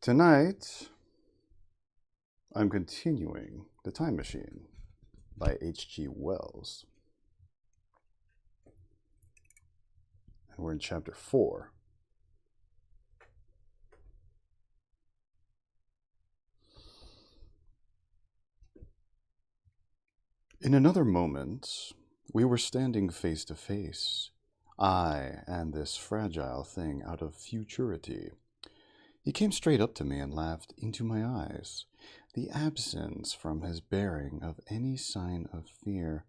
Tonight, I'm continuing The Time Machine by H.G. Wells. And we're in chapter 4. In another moment, we were standing face to face, I and this fragile thing out of futurity. He came straight up to me and laughed into my eyes. The absence from his bearing of any sign of fear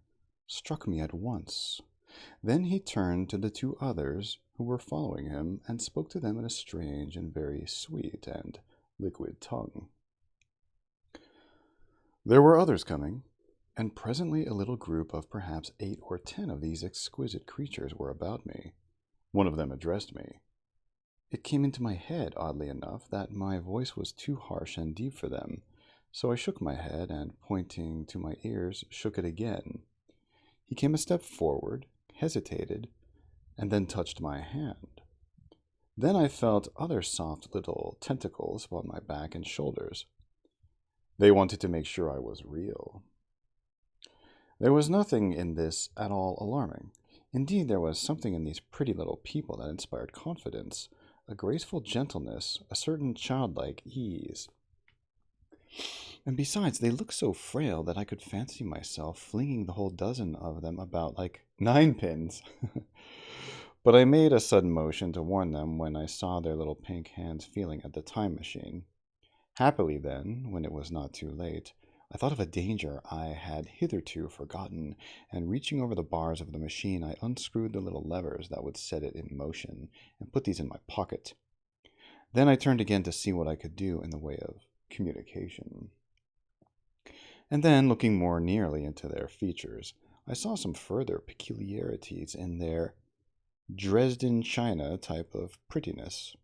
struck me at once. Then he turned to the two others who were following him and spoke to them in a strange and very sweet and liquid tongue. There were others coming, and presently a little group of perhaps 8 or 10 of these exquisite creatures were about me. One of them addressed me. It came into my head, oddly enough, that my voice was too harsh and deep for them, so I shook my head and, pointing to my ears, shook it again. He came a step forward, hesitated, and then touched my hand. Then I felt other soft little tentacles upon my back and shoulders. They wanted to make sure I was real. There was nothing in this at all alarming. Indeed, there was something in these pretty little people that inspired confidence, a graceful gentleness, a certain childlike ease. And besides, they looked so frail that I could fancy myself flinging the whole dozen of them about like 9 pins. But I made a sudden motion to warn them when I saw their little pink hands feeling at the time machine. Happily, then, when it was not too late, I thought of a danger I had hitherto forgotten, and reaching over the bars of the machine, I unscrewed the little levers that would set it in motion, and put these in my pocket. Then I turned again to see what I could do in the way of communication. And then, looking more nearly into their features, I saw some further peculiarities in their Dresden china type of prettiness.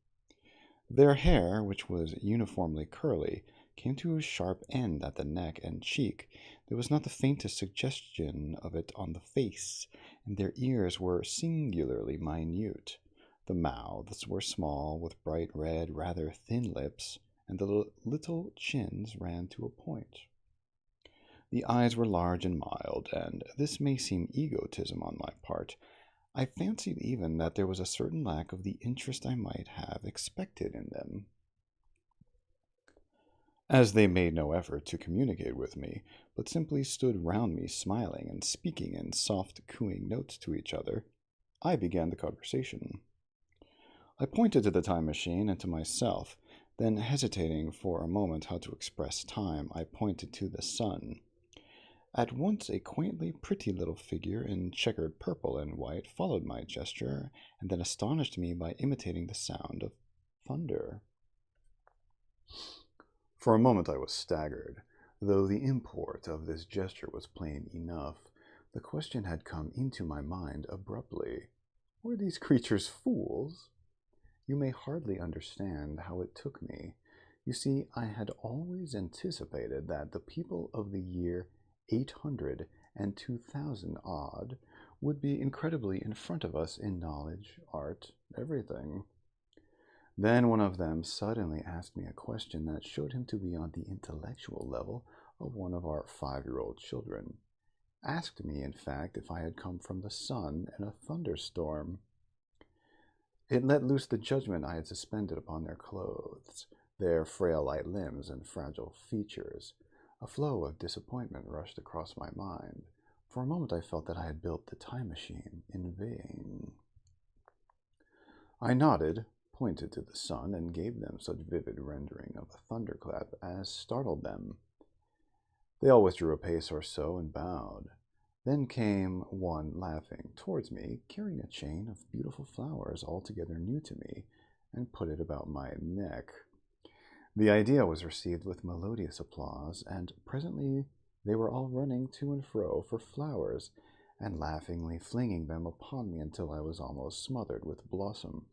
Their hair, which was uniformly curly, came to a sharp end at the neck and cheek. There was not the faintest suggestion of it on the face, and their ears were singularly minute. The mouths were small, with bright red, rather thin lips, and the little chins ran to a point. The eyes were large and mild, and this may seem egotism on my part. I fancied even that there was a certain lack of the interest I might have expected in them. As they made no effort to communicate with me, but simply stood round me smiling and speaking in soft cooing notes to each other, I began the conversation. I pointed to the time machine and to myself, then hesitating for a moment how to express time, I pointed to the sun. At once a quaintly pretty little figure in checkered purple and white followed my gesture, and then astonished me by imitating the sound of thunder. For a moment I was staggered, though the import of this gesture was plain enough. The question had come into my mind abruptly. Were these creatures fools? You may hardly understand how it took me. You see, I had always anticipated that the people of the year 800 and 2000 odd would be incredibly in front of us in knowledge, art, everything. Then one of them suddenly asked me a question that showed him to be on the intellectual level of one of our 5-year-old children. Asked me, in fact, if I had come from the sun in a thunderstorm. It let loose the judgment I had suspended upon their clothes, their frail light limbs and fragile features. A flow of disappointment rushed across my mind. For a moment I felt that I had built the time machine in vain. I nodded, pointed to the sun, and gave them such vivid rendering of a thunderclap as startled them. They all withdrew a pace or so and bowed. Then came one laughing towards me, carrying a chain of beautiful flowers altogether new to me, and put it about my neck. The idea was received with melodious applause, and presently they were all running to and fro for flowers, and laughingly flinging them upon me until I was almost smothered with blossom.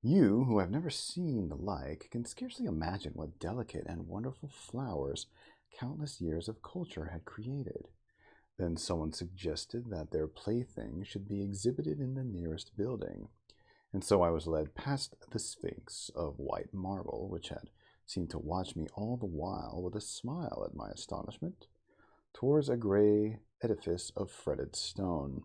You, who have never seen the like, can scarcely imagine what delicate and wonderful flowers countless years of culture had created. Then someone suggested that their plaything should be exhibited in the nearest building. And so I was led past the Sphinx of white marble, which had seemed to watch me all the while with a smile at my astonishment, towards a gray edifice of fretted stone.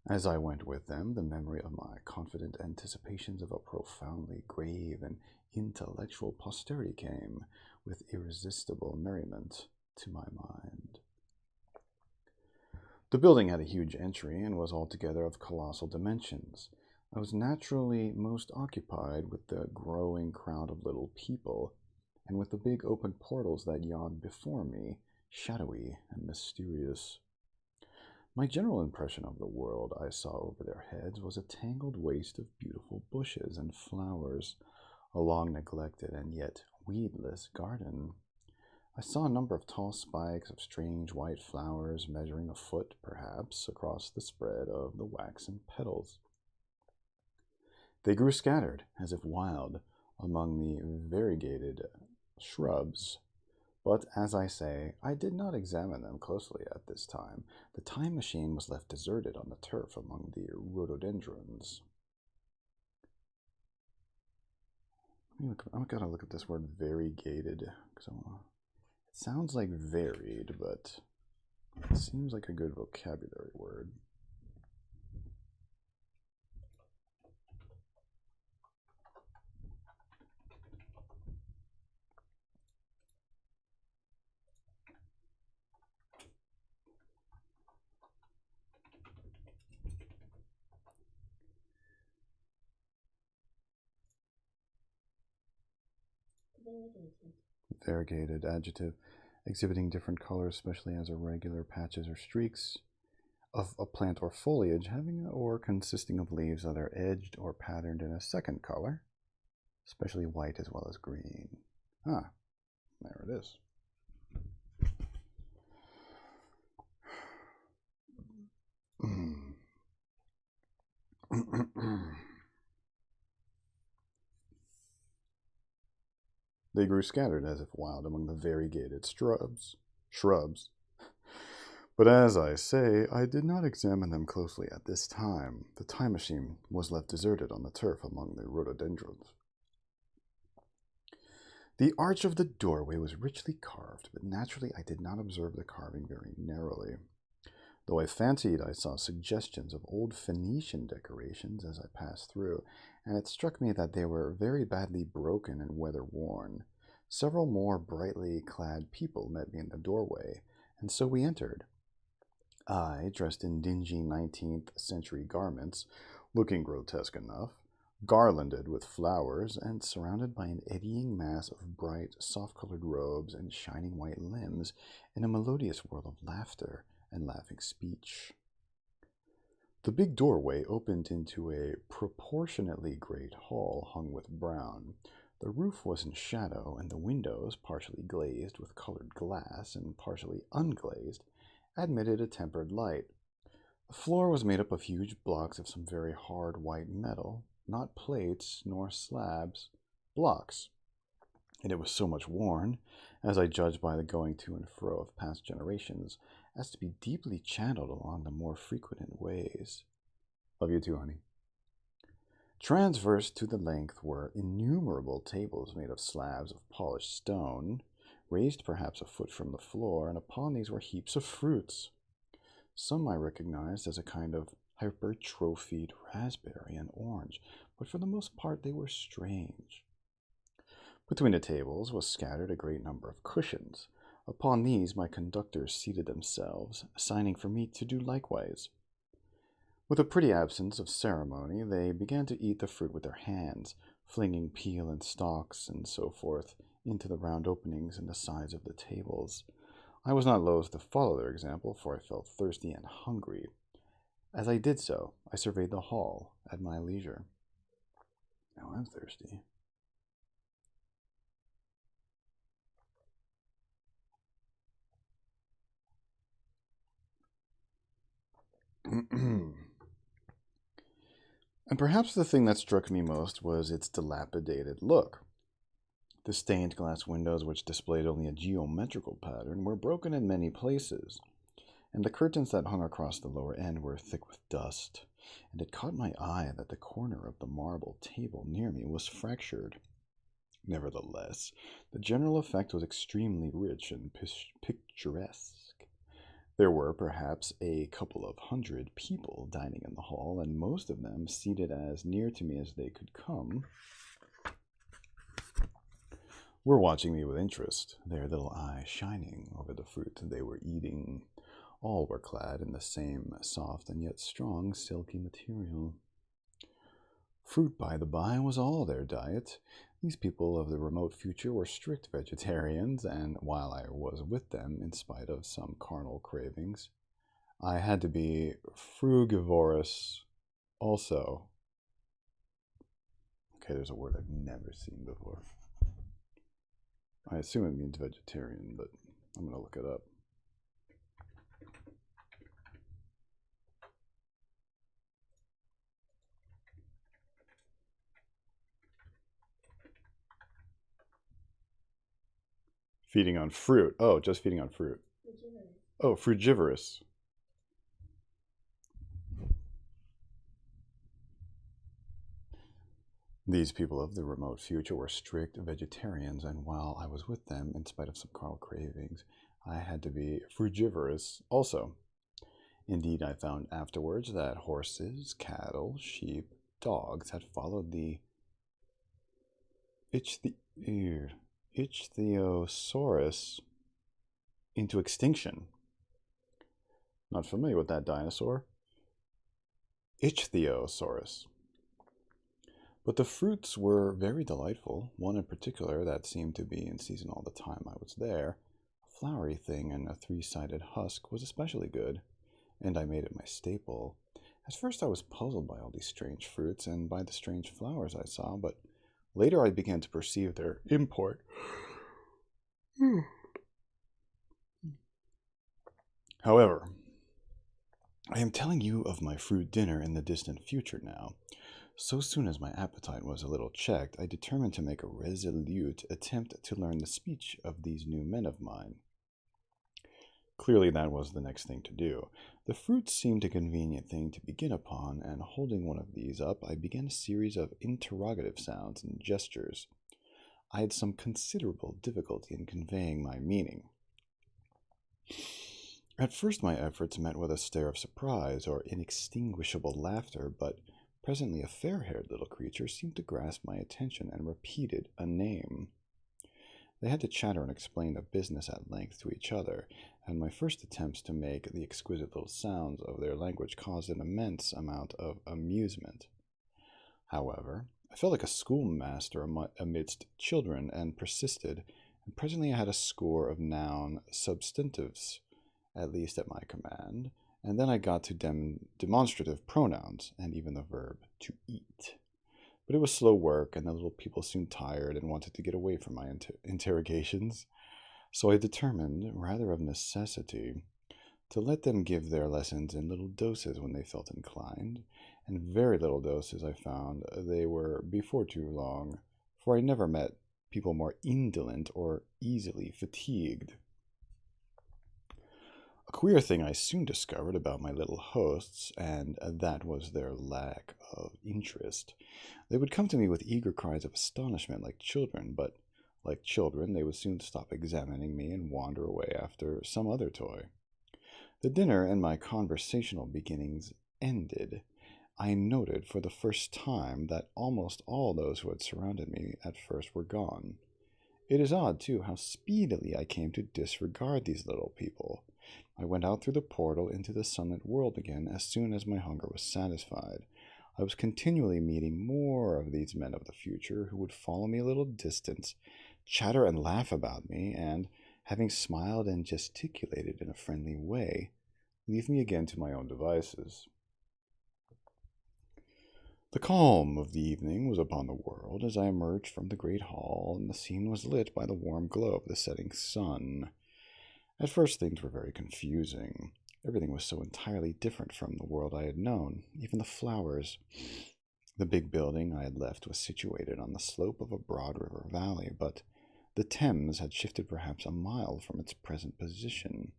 As I went with them, the memory of my confident anticipations of a profoundly grave and intellectual posterity came, with irresistible merriment, to my mind. The building had a huge entry and was altogether of colossal dimensions. I was naturally most occupied with the growing crowd of little people, and with the big open portals that yawned before me, shadowy and mysterious. My general impression of the world I saw over their heads was a tangled waste of beautiful bushes and flowers, a long neglected and yet weedless garden. I saw a number of tall spikes of strange white flowers measuring a foot, perhaps, across the spread of the waxen petals. They grew scattered, as if wild, among the variegated shrubs. But, as I say, I did not examine them closely at this time. The time machine was left deserted on the turf among the rhododendrons. I've got to look at this word variegated, because it sounds like varied, but it seems like a good vocabulary word. Variegated adjective, exhibiting different colors, especially as irregular patches or streaks of a plant or foliage having or consisting of leaves that are edged or patterned in a second color, especially white as well as green. Ah, there it is. They grew scattered as if wild among the variegated shrubs. But as I say, I did not examine them closely at this time. The time machine was left deserted on the turf among the rhododendrons. The arch of the doorway was richly carved, but naturally I did not observe the carving very narrowly, though I fancied I saw suggestions of old Phoenician decorations as I passed through, and it struck me that they were very badly broken and weather-worn. Several more brightly clad people met me in the doorway, and so we entered. I, dressed in dingy 19th century garments, looking grotesque enough, garlanded with flowers, and surrounded by an eddying mass of bright, soft-colored robes and shining white limbs in a melodious whirl of laughter and laughing speech. The big doorway opened into a proportionately great hall hung with brown. The roof was in shadow, and the windows, partially glazed with colored glass and partially unglazed, admitted a tempered light. The floor was made up of huge blocks of some very hard white metal, not plates nor slabs, blocks, and it was so much worn, as I judged by the going to and fro of past generations, as to be deeply channeled along the more frequented ways. Love you too, honey. Transverse to the length were innumerable tables made of slabs of polished stone, raised perhaps a foot from the floor, and upon these were heaps of fruits. Some I recognized as a kind of hypertrophied raspberry and orange, but for the most part they were strange. Between the tables was scattered a great number of cushions. Upon these my conductors seated themselves, signing for me to do likewise. With a pretty absence of ceremony, they began to eat the fruit with their hands, flinging peel and stalks and so forth into the round openings in the sides of the tables. I was not loath to follow their example, for I felt thirsty and hungry. As I did so, I surveyed the hall at my leisure. Now I'm thirsty. And perhaps the thing that struck me most was its dilapidated look. The stained glass windows, which displayed only a geometrical pattern, were broken in many places, and the curtains that hung across the lower end were thick with dust. and it caught my eye that the corner of the marble table near me was fractured. Nevertheless, the general effect was extremely rich and picturesque. There were perhaps a couple of hundred people dining in the hall, and most of them seated as near to me as they could come were watching me with interest, their little eyes shining over the fruit they were eating. All were clad in the same soft and yet strong silky material. Fruit, by the by, was all their diet. These people of the remote future were strict vegetarians, and while I was with them, in spite of some carnal cravings, I had to be frugivorous also. Okay, there's a word I've never seen before. I assume it means vegetarian, but I'm going to look it up. Feeding on fruit. Oh, just feeding on fruit. Frugivorous. Oh, frugivorous. These people of the remote future were strict vegetarians, and while I was with them, in spite of some carnal cravings, I had to be frugivorous also. Indeed, I found afterwards that horses, cattle, sheep, dogs had followed the Ichthyosaurus into extinction. Not familiar with that dinosaur. Ichthyosaurus. But the fruits were very delightful. One in particular that seemed to be in season all the time I was there, a flowery thing and a three-sided husk, was especially good, and I made it my staple. At first I was puzzled by all these strange fruits and by the strange flowers I saw, but later I began to perceive their import. However, I am telling you of my fruit dinner in the distant future now. So soon as my appetite was a little checked, I determined to make a resolute attempt to learn the speech of these new men of mine. Clearly that was the next thing to do. The fruits seemed a convenient thing to begin upon, and holding one of these up, I began a series of interrogative sounds and gestures. I had some considerable difficulty in conveying my meaning. At first my efforts met with a stare of surprise or inextinguishable laughter, but presently a fair-haired little creature seemed to grasp my attention and repeated a name. They had to chatter and explain the business at length to each other, and my first attempts to make the exquisite little sounds of their language caused an immense amount of amusement. However, I felt like a schoolmaster amidst children and persisted, and presently I had a score of noun substantives, at least at my command, and then I got to demonstrative pronouns, and even the verb to eat. But it was slow work, and the little people soon tired and wanted to get away from my interrogations, so I determined, rather of necessity, to let them give their lessons in little doses when they felt inclined, and very little doses I found they were before too long, for I never met people more indolent or easily fatigued. A queer thing I soon discovered about my little hosts, and that was their lack of interest. They would come to me with eager cries of astonishment like children, but like children they would soon stop examining me and wander away after some other toy. The dinner and my conversational beginnings ended. I noted for the first time that almost all those who had surrounded me at first were gone. It is odd, too, how speedily I came to disregard these little people. I went out through the portal into the sunlit world again as soon as my hunger was satisfied. I was continually meeting more of these men of the future who would follow me a little distance, chatter and laugh about me, and, having smiled and gesticulated in a friendly way, leave me again to my own devices. The calm of the evening was upon the world as I emerged from the great hall, and the scene was lit by the warm glow of the setting sun. At first things were very confusing. Everything was so entirely different from the world I had known, even the flowers. The big building I had left was situated on the slope of a broad river valley, but the Thames had shifted perhaps a mile from its present position.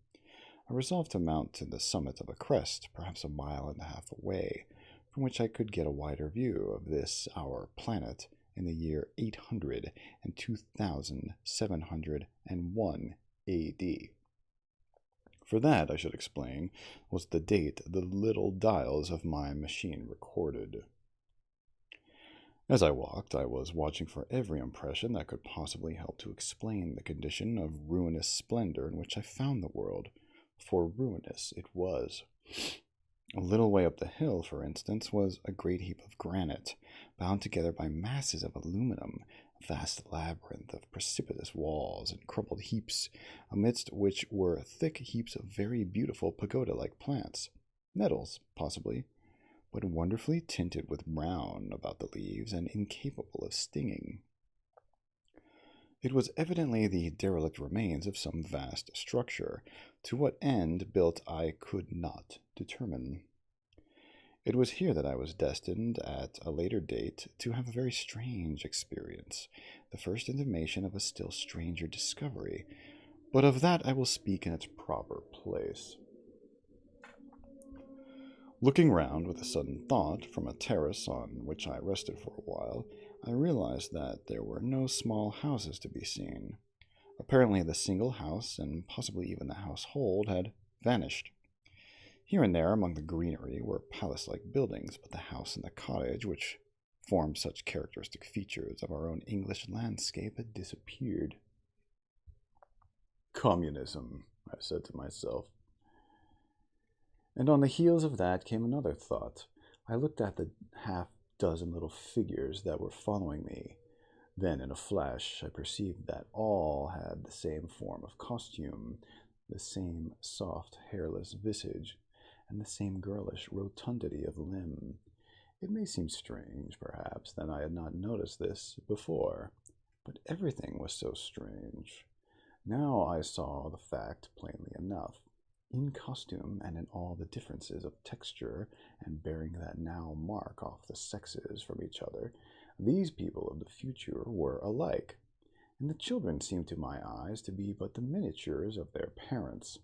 I resolved to mount to the summit of a crest, perhaps a mile and a half away, from which I could get a wider view of this, our planet, in the year 800 and 2701 AD. For that, I should explain, was the date the little dials of my machine recorded. As I walked, I was watching for every impression that could possibly help to explain the condition of ruinous splendor in which I found the world, for ruinous it was. A little way up the hill, for instance, was a great heap of granite, bound together by masses of aluminum, a vast labyrinth of precipitous walls and crumpled heaps, amidst which were thick heaps of very beautiful pagoda-like plants, nettles, possibly, but wonderfully tinted with brown about the leaves and incapable of stinging. It was evidently the derelict remains of some vast structure, to what end built I could not determine. It was here that I was destined, at a later date, to have a very strange experience, the first intimation of a still stranger discovery, but of that I will speak in its proper place. Looking round with a sudden thought from a terrace on which I rested for a while, I realized that there were no small houses to be seen. Apparently the single house, and possibly even the household, had vanished. Here and there among the greenery were palace-like buildings, but the house and the cottage, which formed such characteristic features of our own English landscape, had disappeared. Communism, I said to myself. And on the heels of that came another thought. I looked at the half-dozen little figures that were following me. Then, in a flash, I perceived that all had the same form of costume, the same soft, hairless visage, and the same girlish rotundity of limb. It may seem strange, perhaps, that I had not noticed this before, but everything was so strange. Now I saw the fact plainly enough. In costume and in all the differences of texture, and bearing that now mark off the sexes from each other, these people of the future were alike, and the children seemed to my eyes to be but the miniatures of their parents.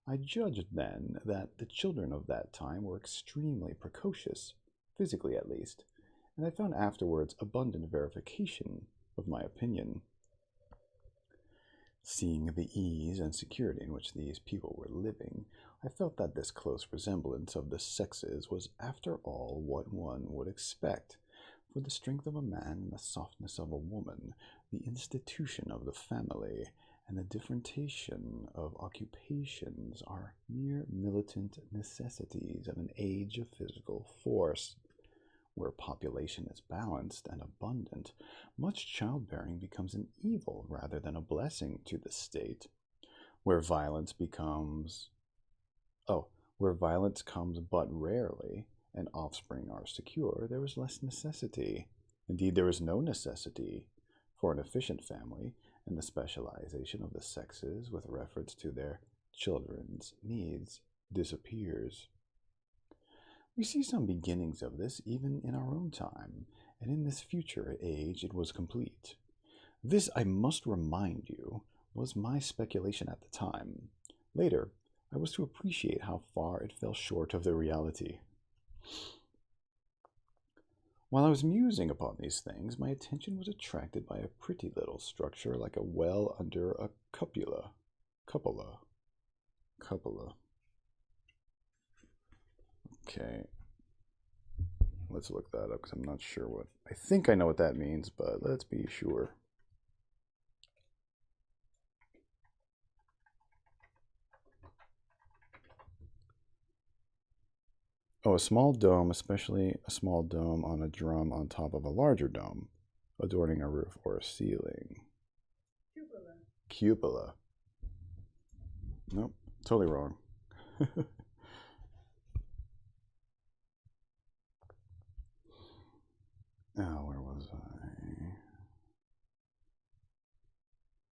I judged then that the children of that time were extremely precocious, physically at least, and I found afterwards abundant verification of my opinion. Seeing the ease and security in which these people were living, I felt that this close resemblance of the sexes was after all what one would expect, for the strength of a man and the softness of a woman, the institution of the family, and the differentiation of occupations are mere militant necessities of an age of physical force. Where population is balanced and abundant, much childbearing becomes an evil rather than a blessing to the state. Where violence comes but rarely, and offspring are secure, there is less necessity. Indeed, there is no necessity for an efficient family, and the specialization of the sexes with reference to their children's needs disappears. We see some beginnings of this even in our own time, and in this future age it was complete. This, I must remind you, was my speculation at the time. Later, I was to appreciate how far it fell short of the reality. While I was musing upon these things, my attention was attracted by a pretty little structure like a well under a cupola. Okay, let's look that up because I'm not sure what. I think I know what that means, but let's be sure. Oh, a small dome, especially a small dome on a drum on top of a larger dome, adorning a roof or a ceiling. Cupola. Nope, totally wrong. Oh, where was I?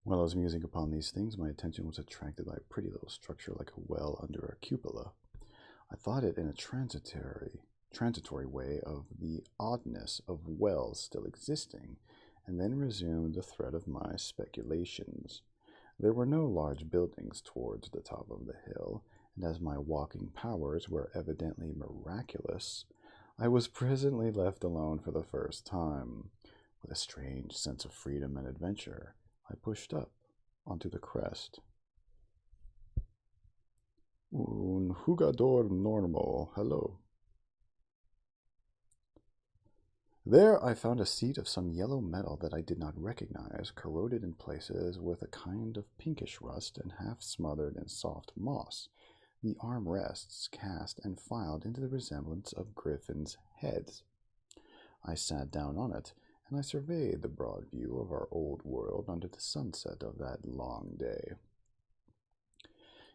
While I was musing upon these things, my attention was attracted by a pretty little structure like a well under a cupola. I thought it in a transitory way of the oddness of wells still existing, and then resumed the thread of my speculations. There were no large buildings towards the top of the hill, and as my walking powers were evidently miraculous, I was presently left alone for the first time. With a strange sense of freedom and adventure, I pushed up onto the crest. Un jugador normal, hello. There I found a seat of some yellow metal that I did not recognize, corroded in places with a kind of pinkish rust and half smothered in soft moss. The armrests cast and filed into the resemblance of griffins' heads. I sat down on it, and I surveyed the broad view of our old world under the sunset of that long day.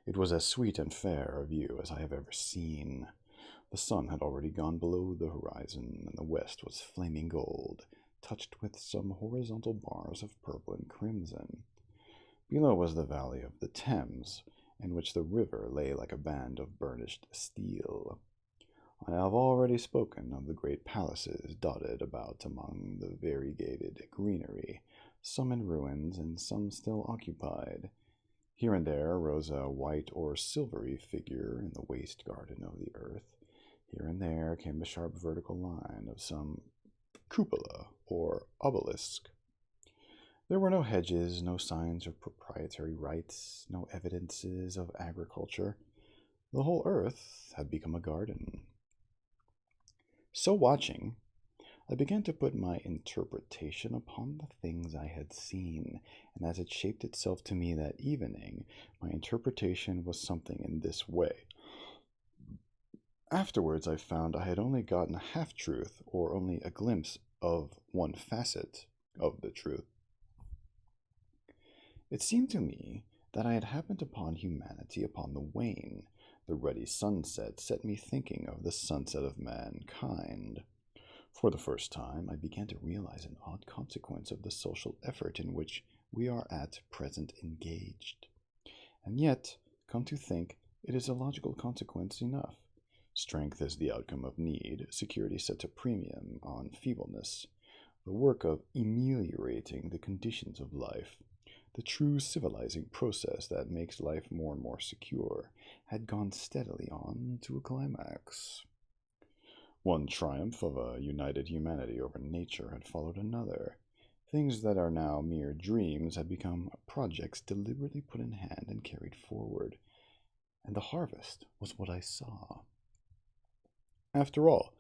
It was as sweet and fair a view as I have ever seen. The sun had already gone below the horizon, and the west was flaming gold, touched with some horizontal bars of purple and crimson. Below was the valley of the Thames, in which the river lay like a band of burnished steel. I have already spoken of the great palaces dotted about among the variegated greenery, some in ruins and some still occupied. Here and there rose a white or silvery figure in the waste garden of the earth. Here and there came the sharp vertical line of some cupola or obelisk. There were no hedges, no signs of proprietary rights, no evidences of agriculture. The whole earth had become a garden. So watching, I began to put my interpretation upon the things I had seen, and as it shaped itself to me that evening, my interpretation was something in this way. Afterwards, I found I had only gotten a half-truth, or only a glimpse of one facet of the truth. It seemed to me that I had happened upon humanity upon the wane. The ruddy sunset set me thinking of the sunset of mankind. For the first time, I began to realize an odd consequence of the social effort in which we are at present engaged. And yet, come to think, it is a logical consequence enough. Strength is the outcome of need, security sets a premium on feebleness. The work of ameliorating the conditions of life, the true civilizing process that makes life more and more secure, had gone steadily on to a climax. One triumph of a united humanity over nature had followed another. Things that are now mere dreams had become projects deliberately put in hand and carried forward. And the harvest was what I saw. After all,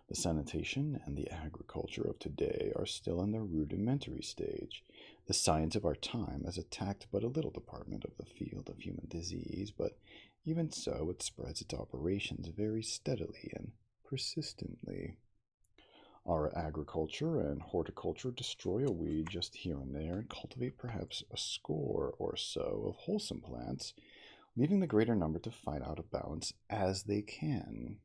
the sanitation and the agriculture of today are still in their rudimentary stage. The science of our time has attacked but a little department of the field of human disease, but even so it spreads its operations very steadily and persistently. Our agriculture and horticulture destroy a weed just here and there and cultivate perhaps a score or so of wholesome plants, leaving the greater number to fight out of balance as they can.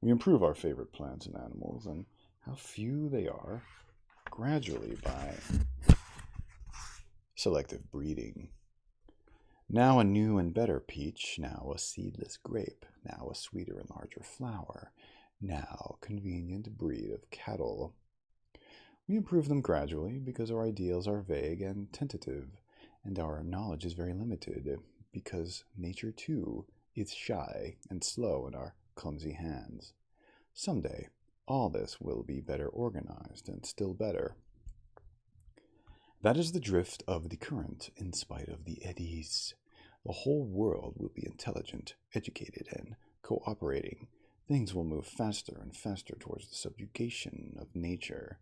We improve our favorite plants and animals, and how few they are, gradually by selective breeding. Now a new and better peach, now a seedless grape, now a sweeter and larger flower, now convenient breed of cattle. We improve them gradually because our ideals are vague and tentative, and our knowledge is very limited, because nature too is shy and slow in our clumsy hands. Someday, all this will be better organized, and still better. That is the drift of the current, in spite of the eddies. The whole world will be intelligent, educated, and cooperating. Things will move faster and faster towards the subjugation of nature.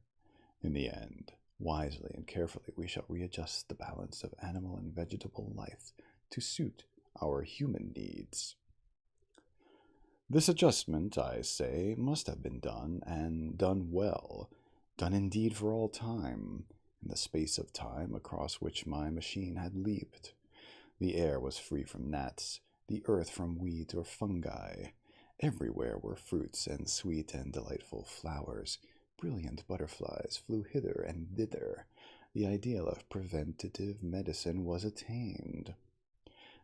In the end, wisely and carefully, we shall readjust the balance of animal and vegetable life to suit our human needs. This adjustment, I say, must have been done, and done well, done indeed for all time, in the space of time across which my machine had leaped. The air was free from gnats, the earth from weeds or fungi. Everywhere were fruits and sweet and delightful flowers. Brilliant butterflies flew hither and thither. The ideal of preventative medicine was attained.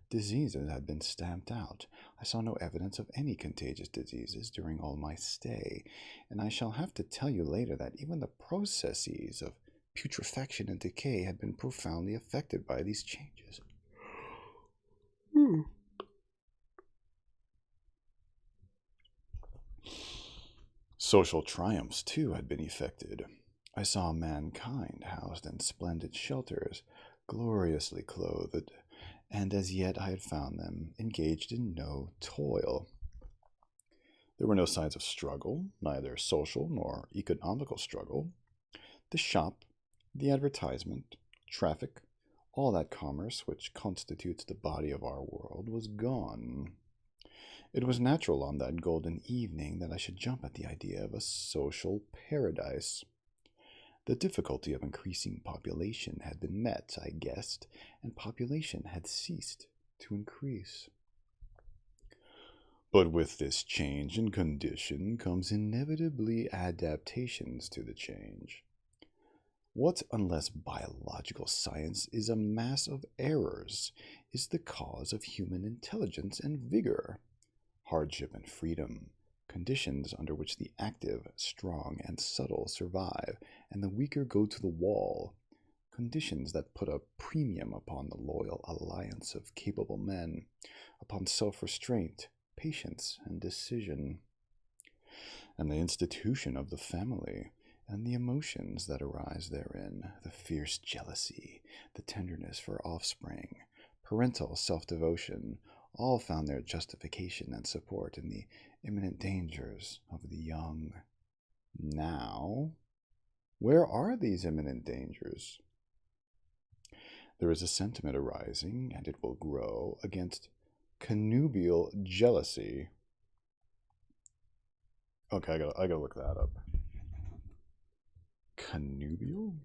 Diseases had been stamped out. I saw no evidence of any contagious diseases during all my stay, and I shall have to tell you later that even the processes of putrefaction and decay had been profoundly affected by these changes. Social triumphs, too, had been effected. I saw mankind housed in splendid shelters, gloriously clothed, and as yet I had found them engaged in no toil. There were no signs of struggle, neither social nor economical struggle. The shop, the advertisement, traffic, all that commerce which constitutes the body of our world was gone. It was natural on that golden evening that I should jump at the idea of a social paradise. The difficulty of increasing population had been met, I guessed, and population had ceased to increase. But with this change in condition comes inevitably adaptations to the change. What, unless biological science is a mass of errors, is the cause of human intelligence and vigor? Hardship and freedom, conditions under which the active, strong, and subtle survive, and the weaker go to the wall, conditions that put a premium upon the loyal alliance of capable men, upon self-restraint, patience, and decision, and the institution of the family, and the emotions that arise therein, the fierce jealousy, the tenderness for offspring, parental self-devotion, all found their justification and support in the imminent dangers of the young. Now, where are these imminent dangers? There is a sentiment arising, and it will grow, against connubial jealousy. Okay, I gotta look that up. Connubial?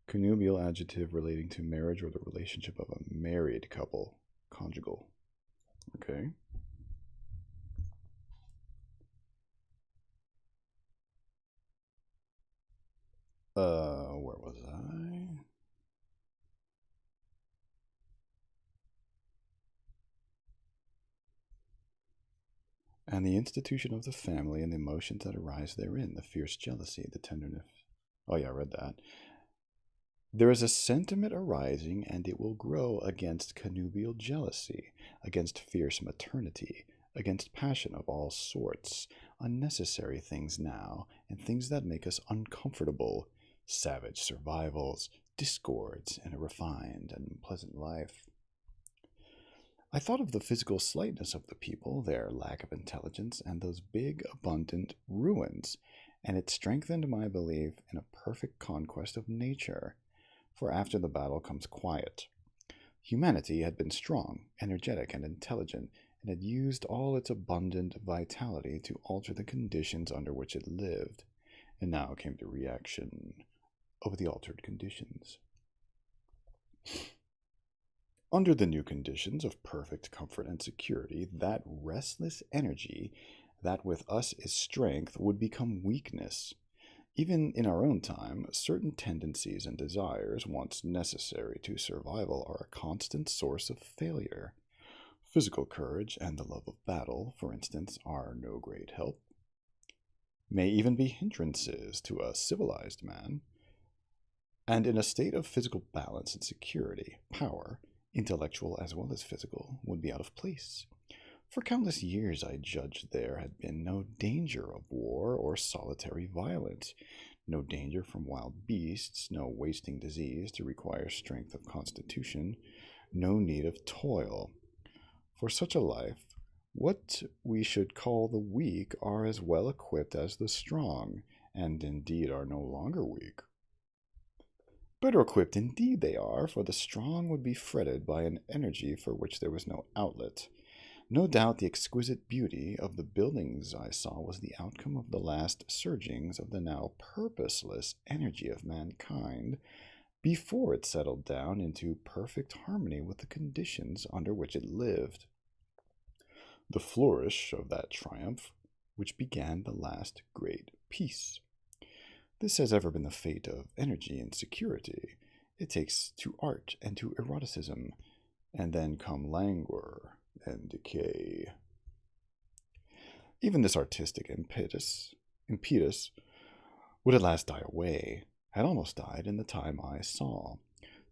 Connubial adjective relating to marriage or the relationship of a married couple. Conjugal. Okay. Where was I? And the institution of the family and the emotions that arise therein, the fierce jealousy, the tenderness. Oh yeah, I read that. There is a sentiment arising, and it will grow, against connubial jealousy, against fierce maternity, against passion of all sorts, unnecessary things now, and things that make us uncomfortable, savage survivals, discords in a refined and pleasant life. I thought of the physical slightness of the people, their lack of intelligence, and those big, abundant ruins, and it strengthened my belief in a perfect conquest of nature. For after the battle comes quiet. Humanity had been strong, energetic, and intelligent, and had used all its abundant vitality to alter the conditions under which it lived, and now came the reaction of the altered conditions. Under the new conditions of perfect comfort and security, that restless energy, that with us is strength, would become weakness. Even in our own time, certain tendencies and desires, once necessary to survival, are a constant source of failure. Physical courage and the love of battle, for instance, are no great help, may even be hindrances to a civilized man. And in a state of physical balance and security, power, intellectual as well as physical, would be out of place. For countless years I judged there had been no danger of war or solitary violence, no danger from wild beasts, no wasting disease to require strength of constitution, no need of toil. For such a life, what we should call the weak are as well equipped as the strong, and indeed are no longer weak. Better equipped indeed they are, for the strong would be fretted by an energy for which there was no outlet. No doubt the exquisite beauty of the buildings I saw was the outcome of the last surgings of the now purposeless energy of mankind before it settled down into perfect harmony with the conditions under which it lived. The flourish of that triumph which began the last great peace. This has ever been the fate of energy and security. It takes to art and to eroticism, and then come languor and decay. Even this artistic impetus would at last die away, had almost died in the time I saw.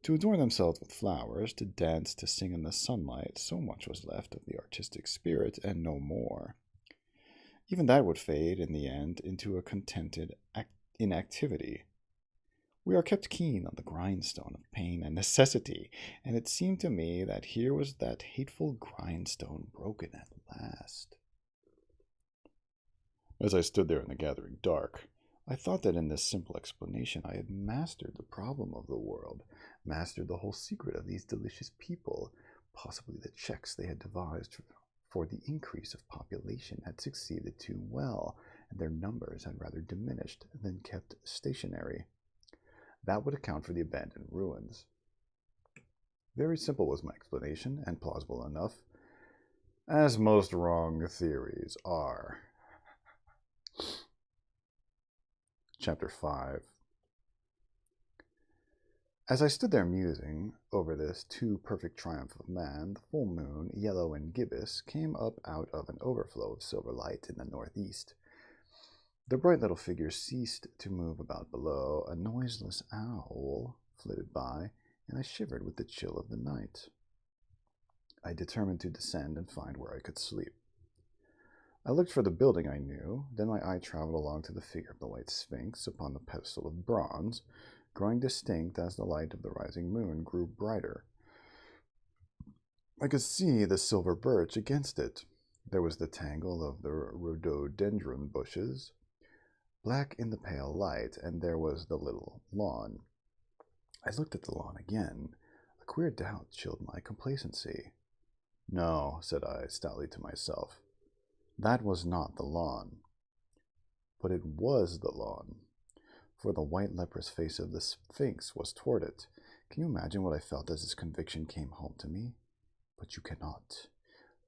To adorn themselves with flowers, to dance, to sing in the sunlight, so much was left of the artistic spirit, and no more. Even that would fade in the end into a contented inactivity. We are kept keen on the grindstone of pain and necessity, and it seemed to me that here was that hateful grindstone broken at last. As I stood there in the gathering dark, I thought that in this simple explanation I had mastered the problem of the world, mastered the whole secret of these delicious people. Possibly the checks they had devised for the increase of population had succeeded too well, and their numbers had rather diminished than kept stationary. That would account for the abandoned ruins. Very simple was my explanation, and plausible enough, as most wrong theories are. Chapter 5. As I stood there musing over this too perfect triumph of man, the full moon, yellow and gibbous, came up out of an overflow of silver light in the northeast. The bright little figures ceased to move about below. A noiseless owl flitted by, and I shivered with the chill of the night. I determined to descend and find where I could sleep. I looked for the building I knew, then my eye traveled along to the figure of the white sphinx upon the pedestal of bronze, growing distinct as the light of the rising moon grew brighter. I could see the silver birch against it. There was the tangle of the rhododendron bushes, black in the pale light, and there was the little lawn. I looked at the lawn again. A queer doubt chilled my complacency. No, said I stoutly to myself. That was not the lawn. But it was the lawn, for the white leprous face of the sphinx was toward it. Can you imagine what I felt as this conviction came home to me? But you cannot.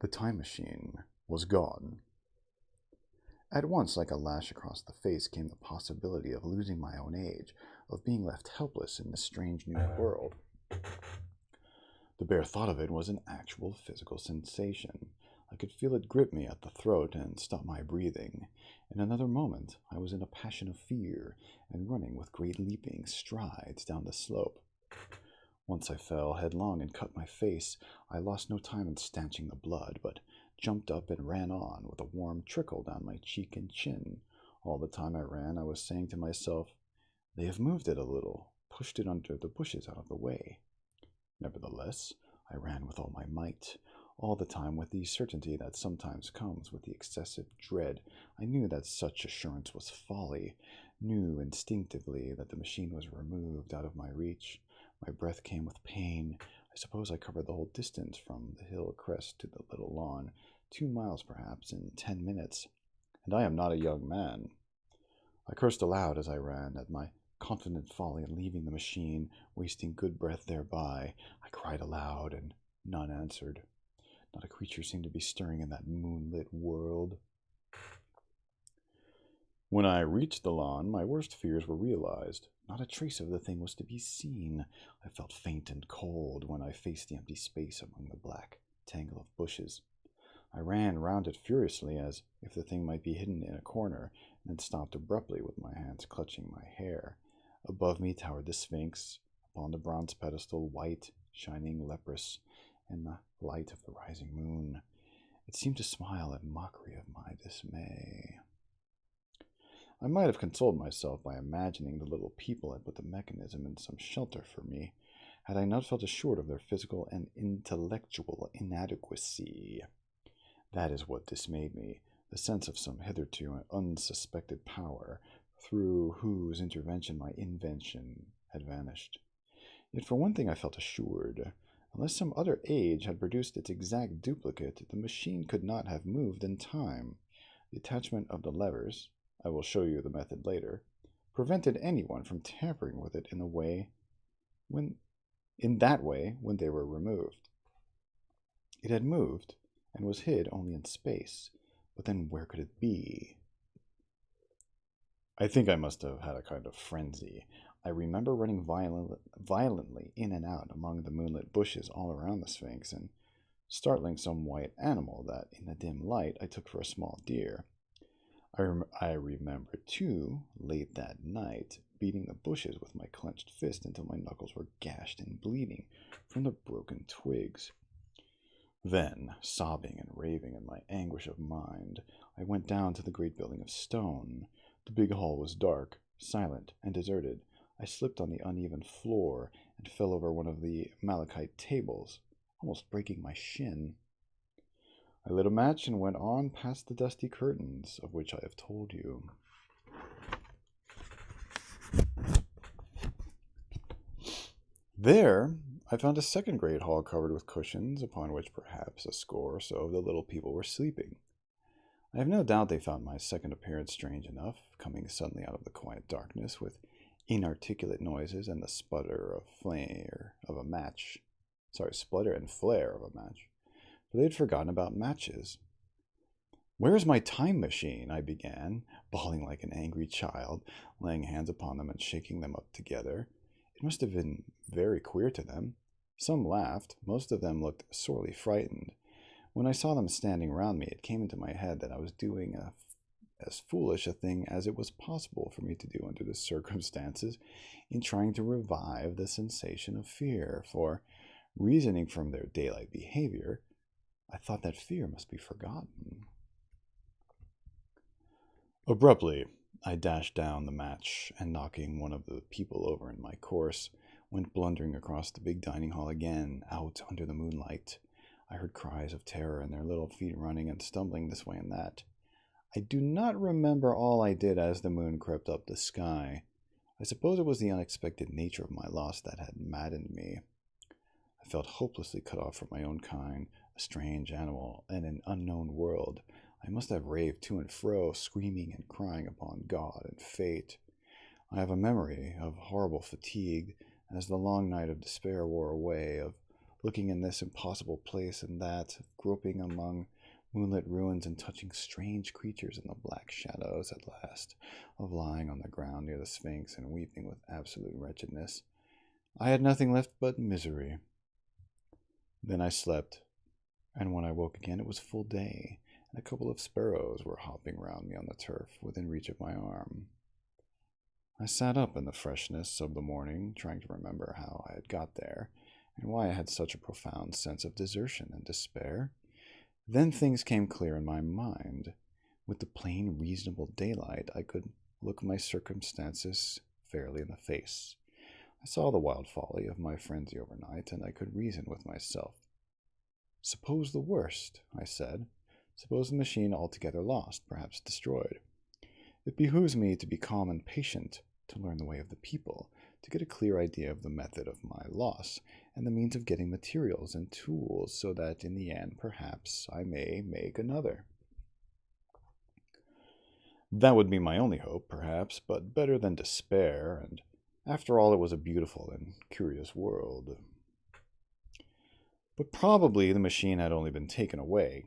The time machine was gone. At once, like a lash across the face, came the possibility of losing my own age, of being left helpless in this strange new world. The bare thought of it was an actual physical sensation. I could feel it grip me at the throat and stop my breathing. In another moment, I was in a passion of fear and running with great leaping strides down the slope. Once I fell headlong and cut my face. I lost no time in stanching the blood, but jumped up and ran on with a warm trickle down my cheek and chin. All the time I ran, I was saying to myself, "They have moved it a little, pushed it under the bushes out of the way." Nevertheless, I ran with all my might, all the time with the certainty that sometimes comes with the excessive dread. I knew that such assurance was folly, knew instinctively that the machine was removed out of my reach. My breath came with pain. I suppose I covered the whole distance from the hill crest to the little lawn, 2 miles perhaps, in 10 minutes. And I am not a young man. I cursed aloud as I ran at my confident folly in leaving the machine, wasting good breath thereby. I cried aloud, and none answered. Not a creature seemed to be stirring in that moonlit world. When I reached the lawn, my worst fears were realized. Not a trace of the thing was to be seen. I felt faint and cold when I faced the empty space among the black tangle of bushes. I ran round it furiously, as if the thing might be hidden in a corner, and then stopped abruptly with my hands clutching my hair. Above me towered the Sphinx, upon the bronze pedestal, white, shining, leprous, in the light of the rising moon. It seemed to smile in mockery of my dismay. I might have consoled myself by imagining the little people had put the mechanism in some shelter for me, had I not felt assured of their physical and intellectual inadequacy. That is what dismayed me, the sense of some hitherto unsuspected power, through whose intervention my invention had vanished. Yet for one thing I felt assured. Unless some other age had produced its exact duplicate, the machine could not have moved in time. The attachment of the levers, I will show you the method later, prevented anyone from tampering with it in that way when they were removed. It had moved and was hid only in space, but then where could it be? I think I must have had a kind of frenzy. I remember running violently in and out among the moonlit bushes all around the Sphinx, and startling some white animal that, in the dim light, I took for a small deer. I remember, too, late that night, beating the bushes with my clenched fist until my knuckles were gashed and bleeding from the broken twigs. Then, sobbing and raving in my anguish of mind, I went down to the great building of stone. The big hall was dark, silent, and deserted. I slipped on the uneven floor and fell over one of the malachite tables, almost breaking my shin. I lit a match and went on past the dusty curtains, of which I have told you. There, I found a second great hall covered with cushions, upon which perhaps a score or so of the little people were sleeping. I have no doubt they found my second appearance strange enough, coming suddenly out of the quiet darkness with inarticulate noises and the sputter and flare of a match. For they had forgotten about matches. "Where's my time machine?" I began, bawling like an angry child, laying hands upon them and shaking them up together. It must have been very queer to them. Some laughed. Most of them looked sorely frightened. When I saw them standing round me, it came into my head that I was doing as foolish a thing as it was possible for me to do under the circumstances in trying to revive the sensation of fear, for, reasoning from their daylight behavior, I thought that fear must be forgotten. Abruptly, I dashed down the match, and knocking one of the people over in my course, went blundering across the big dining hall again, out under the moonlight. I heard cries of terror and their little feet running and stumbling this way and that. I do not remember all I did as the moon crept up the sky. I suppose it was the unexpected nature of my loss that had maddened me. I felt hopelessly cut off from my own kind, a strange animal, in an unknown world. I must have raved to and fro, screaming and crying upon God and fate. I have a memory of horrible fatigue, as the long night of despair wore away, of looking in this impossible place and that, of groping among moonlit ruins and touching strange creatures in the black shadows at last, of lying on the ground near the Sphinx and weeping with absolute wretchedness. I had nothing left but misery. Then I slept, and when I woke again it was full day, and a couple of sparrows were hopping round me on the turf within reach of my arm. I sat up in the freshness of the morning, trying to remember how I had got there, and why I had such a profound sense of desertion and despair. Then things came clear in my mind. With the plain, reasonable daylight, I could look my circumstances fairly in the face. I saw the wild folly of my frenzy overnight, and I could reason with myself. "Suppose the worst," I said. "Suppose the machine altogether lost, perhaps destroyed. It behooves me to be calm and patient, to learn the way of the people, to get a clear idea of the method of my loss, and the means of getting materials and tools, so that in the end, perhaps, I may make another. That would be my only hope, perhaps, but better than despair, and after all, it was a beautiful and curious world." But probably the machine had only been taken away.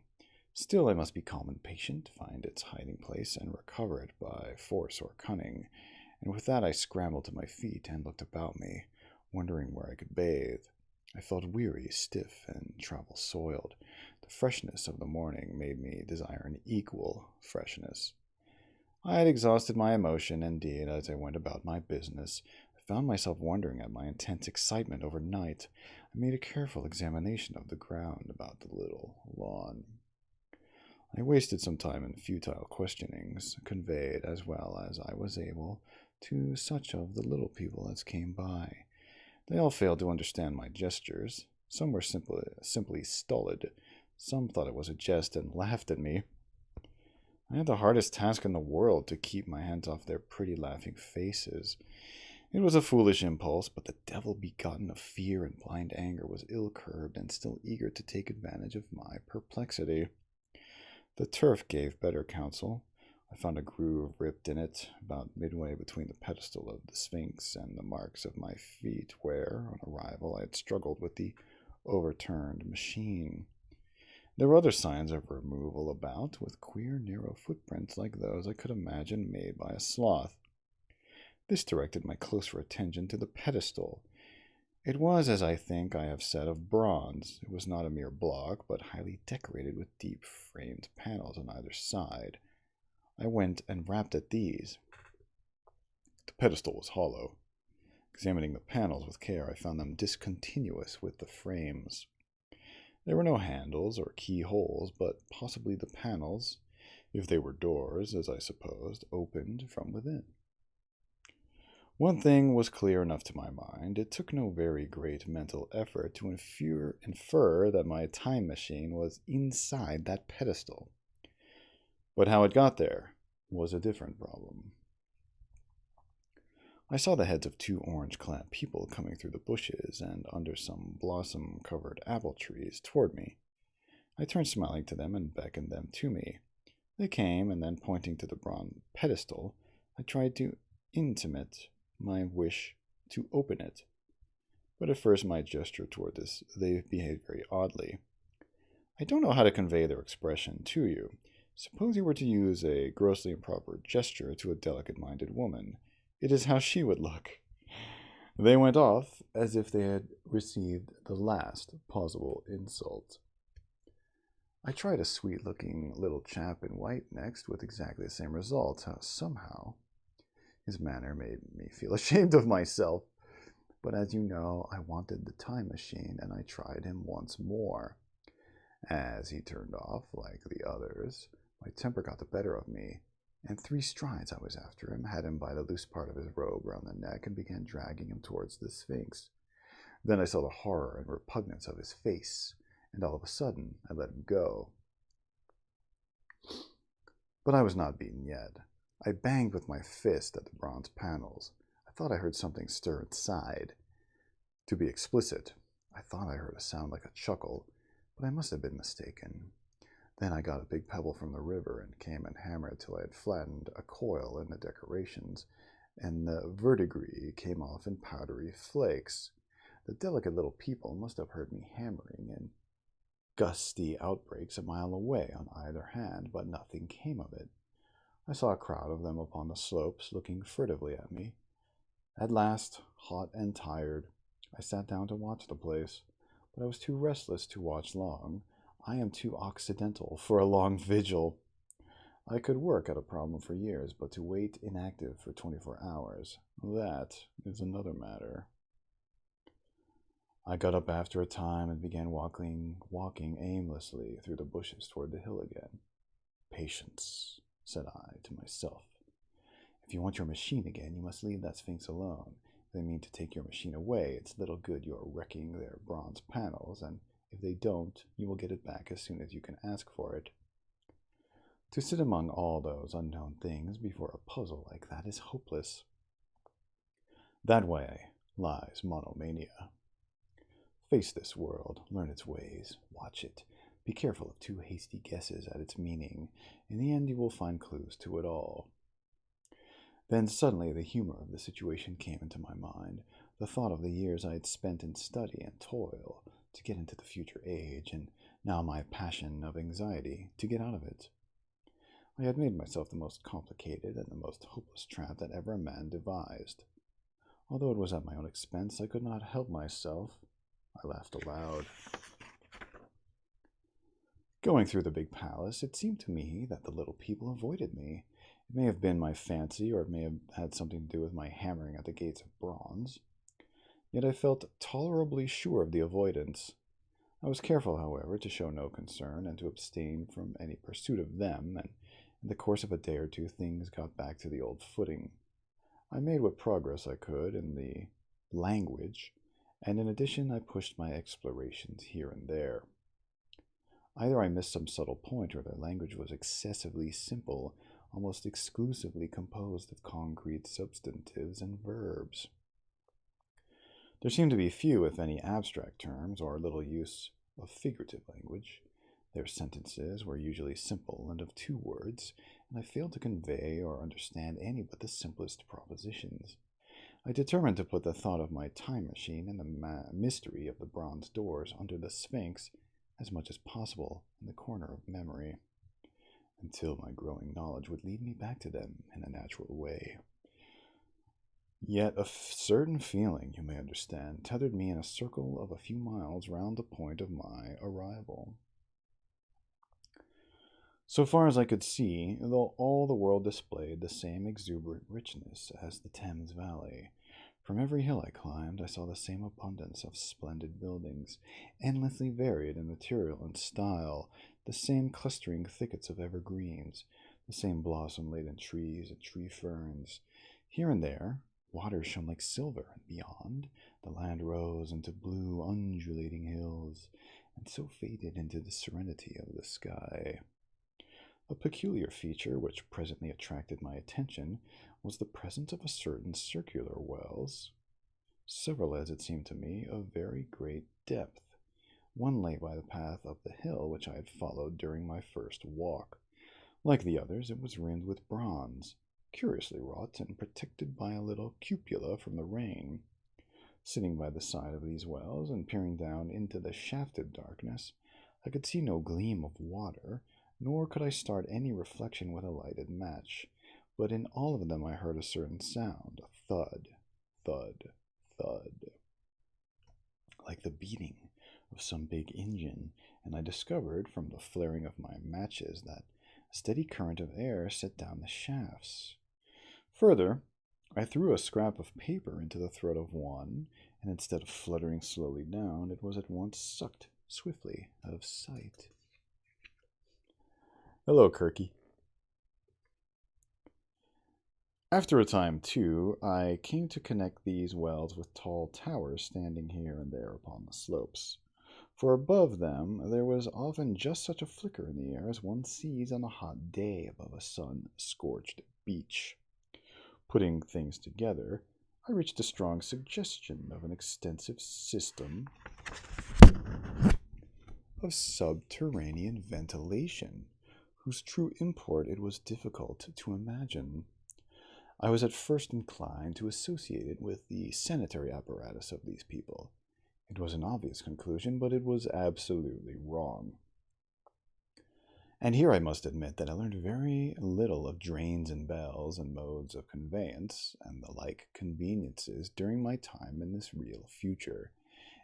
Still, I must be calm and patient, find its hiding place, and recover it by force or cunning. And with that I scrambled to my feet and looked about me, wondering where I could bathe. I felt weary, stiff, and travel-soiled. The freshness of the morning made me desire an equal freshness. I had exhausted my emotion, indeed, as I went about my business. I found myself wondering at my intense excitement overnight. I made a careful examination of the ground about the little lawn. I wasted some time in futile questionings, conveyed as well as I was able to such of the little people as came by. They all failed to understand my gestures. Some were simply stolid. Some thought it was a jest and laughed at me. I had the hardest task in the world to keep my hands off their pretty laughing faces. It was a foolish impulse, but the devil begotten of fear and blind anger was ill-curbed and still eager to take advantage of my perplexity. The turf gave better counsel. I found a groove ripped in it, about midway between the pedestal of the Sphinx and the marks of my feet, where, on arrival, I had struggled with the overturned machine. There were other signs of removal about, with queer, narrow footprints like those I could imagine made by a sloth. This directed my closer attention to the pedestal. It was, as I think I have said, of bronze. It was not a mere block, but highly decorated with deep framed panels on either side. I went and rapped at these. The pedestal was hollow. Examining the panels with care, I found them discontinuous with the frames. There were no handles or keyholes, but possibly the panels, if they were doors, as I supposed, opened from within. One thing was clear enough to my mind. It took no very great mental effort to infer that my time machine was inside that pedestal. But how it got there was a different problem. I saw the heads of two orange-clad people coming through the bushes and under some blossom-covered apple trees toward me. I turned smiling to them and beckoned them to me. They came, and then pointing to the bronze pedestal, I tried to intimate my wish to open it. But at first my gesture toward this, they behaved very oddly. I don't know how to convey their expression to you. Suppose you were to use a grossly improper gesture to a delicate-minded woman. It is how she would look. They went off as if they had received the last possible insult. I tried a sweet-looking little chap in white next with exactly the same result. Somehow, his manner made me feel ashamed of myself. But as you know, I wanted the time machine, and I tried him once more. As he turned off, like the others, my temper got the better of me. In 3 strides I was after him, had him by the loose part of his robe round the neck, and began dragging him towards the Sphinx. Then I saw the horror and repugnance of his face, and all of a sudden I let him go. But I was not beaten yet. I banged with my fist at the bronze panels. I thought I heard something stir inside. To be explicit, I thought I heard a sound like a chuckle, but I must have been mistaken. Then I got a big pebble from the river and came and hammered till I had flattened a coil in the decorations, and the verdigris came off in powdery flakes. The delicate little people must have heard me hammering in gusty outbreaks a mile away on either hand, but nothing came of it. I saw a crowd of them upon the slopes, looking furtively at me. At last, hot and tired, I sat down to watch the place, but I was too restless to watch long. I am too occidental for a long vigil. I could work at a problem for years, but to wait inactive for 24 hours, that is another matter. I got up after a time and began walking aimlessly through the bushes toward the hill again. Patience, said I to myself. If you want your machine again, you must leave that Sphinx alone. If they mean to take your machine away, it's little good you are wrecking their bronze panels, and if they don't, you will get it back as soon as you can ask for it. To sit among all those unknown things before a puzzle like that is hopeless. That way lies monomania. Face this world, learn its ways, watch it. Be careful of too hasty guesses at its meaning. In the end you will find clues to it all. Then suddenly the humor of the situation came into my mind, the thought of the years I had spent in study and toil to get into the future age, and now my passion of anxiety to get out of it. I had made myself the most complicated and the most hopeless trap that ever a man devised. Although it was at my own expense, I could not help myself. I laughed aloud. Going through the big palace, it seemed to me that the little people avoided me. It may have been my fancy, or it may have had something to do with my hammering at the gates of bronze. Yet I felt tolerably sure of the avoidance. I was careful, however, to show no concern and to abstain from any pursuit of them, and in the course of a day or two things got back to the old footing. I made what progress I could in the language, and in addition I pushed my explorations here and there. Either I missed some subtle point, or their language was excessively simple, almost exclusively composed of concrete substantives and verbs. There seemed to be few, if any, abstract terms, or little use of figurative language. Their sentences were usually simple and of 2 words, and I failed to convey or understand any but the simplest propositions. I determined to put the thought of my time machine and the mystery of the bronze doors under the Sphinx as much as possible in the corner of memory, until my growing knowledge would lead me back to them in a natural way. Yet a certain feeling, you may understand, tethered me in a circle of a few miles round the point of my arrival. So far as I could see, though all the world displayed the same exuberant richness as the Thames Valley. From every hill I climbed, I saw the same abundance of splendid buildings, endlessly varied in material and style, the same clustering thickets of evergreens, the same blossom-laden trees and tree ferns. Here and there, water shone like silver, and beyond, the land rose into blue, undulating hills, and so faded into the serenity of the sky. A peculiar feature which presently attracted my attention was the presence of a certain circular wells, several, as it seemed to me, of very great depth. One lay by the path up the hill which I had followed during my first walk. Like the others, it was rimmed with bronze, curiously wrought and protected by a little cupola from the rain. Sitting by the side of these wells and peering down into the shafted darkness, I could see no gleam of water, nor could I start any reflection with a lighted match, but in all of them I heard a certain sound, a thud, thud, thud, like the beating of some big engine, and I discovered from the flaring of my matches that a steady current of air set down the shafts. Further, I threw a scrap of paper into the throat of one, and instead of fluttering slowly down, it was at once sucked swiftly out of sight. Hello, Kirky. After a time, too, I came to connect these wells with tall towers standing here and there upon the slopes. For above them there was often just such a flicker in the air as one sees on a hot day above a sun-scorched beach. Putting things together, I reached a strong suggestion of an extensive system of subterranean ventilation, whose true import it was difficult to imagine. I was at first inclined to associate it with the sanitary apparatus of these people. It was an obvious conclusion, but it was absolutely wrong. And here I must admit that I learned very little of drains and bells and modes of conveyance and the like conveniences during my time in this real future.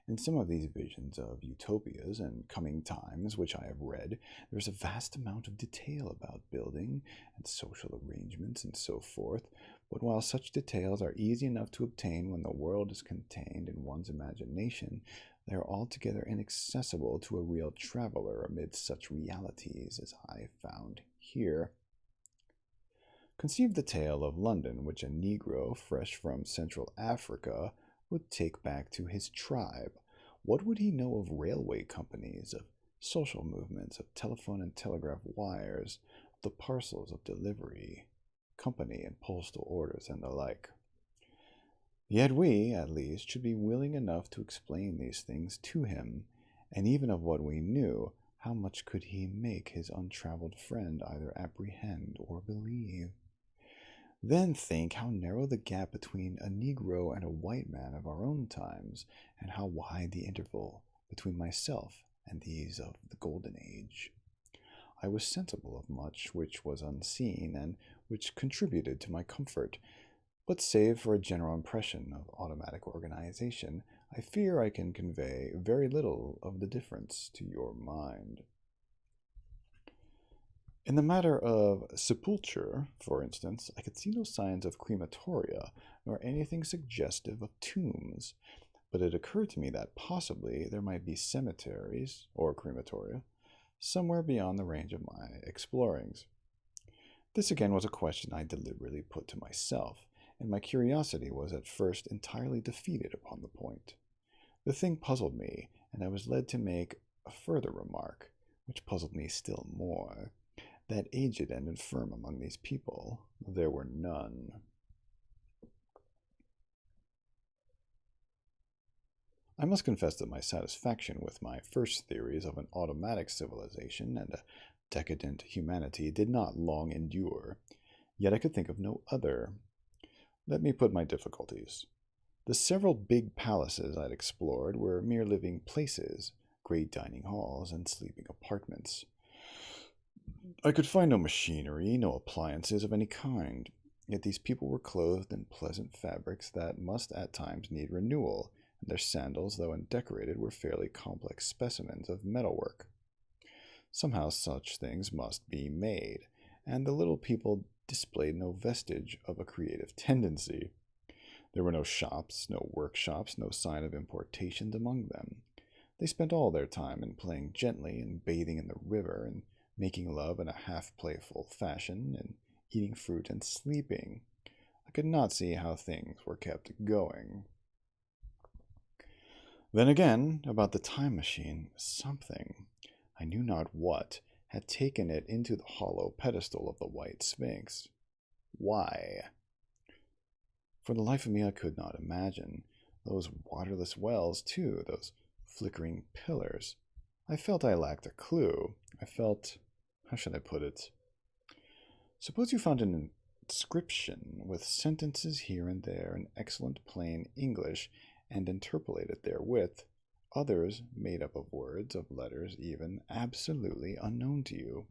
In some of these visions of utopias and coming times which I have read, there is a vast amount of detail about building and social arrangements and so forth, but while such details are easy enough to obtain when the world is contained in one's imagination, they are altogether inaccessible to a real traveler amid such realities as I found here. Conceive the tale of London which a Negro fresh from Central Africa would take back to his tribe. What would he know of railway companies, of social movements, of telephone and telegraph wires, of the parcels of delivery, company and postal orders, and the like? Yet we, at least, should be willing enough to explain these things to him, and even of what we knew, how much could he make his untraveled friend either apprehend or believe? Then think how narrow the gap between a Negro and a white man of our own times, and how wide the interval between myself and these of the Golden Age. I was sensible of much which was unseen, and which contributed to my comfort, but save for a general impression of automatic organization, I fear I can convey very little of the difference to your mind. In the matter of sepulture, for instance, I could see no signs of crematoria, nor anything suggestive of tombs, but it occurred to me that possibly there might be cemeteries, or crematoria, somewhere beyond the range of my explorings. This again was a question I deliberately put to myself, and my curiosity was at first entirely defeated upon the point. The thing puzzled me, and I was led to make a further remark, which puzzled me still more, that aged and infirm among these people there were none. I must confess that my satisfaction with my first theories of an automatic civilization and a decadent humanity did not long endure, yet I could think of no other. Let me put my difficulties. The several big palaces I'd explored were mere living places, great dining halls, and sleeping apartments. I could find no machinery, no appliances of any kind, yet these people were clothed in pleasant fabrics that must at times need renewal, and their sandals, though undecorated, were fairly complex specimens of metalwork. Somehow such things must be made, and the little people displayed no vestige of a creative tendency. There were no shops, no workshops, no sign of importations among them. They spent all their time in playing gently and bathing in the river and making love in a half-playful fashion and eating fruit and sleeping. I could not see how things were kept going. Then again, about the time machine, something, I knew not what, had taken it into the hollow pedestal of the White Sphinx. Why? For the life of me, I could not imagine. Those waterless wells, too, those flickering pillars. I felt I lacked a clue. I felt, how should I put it? Suppose you found an inscription with sentences here and there in excellent plain English and interpolated therewith, others made up of words, of letters even, absolutely unknown to you.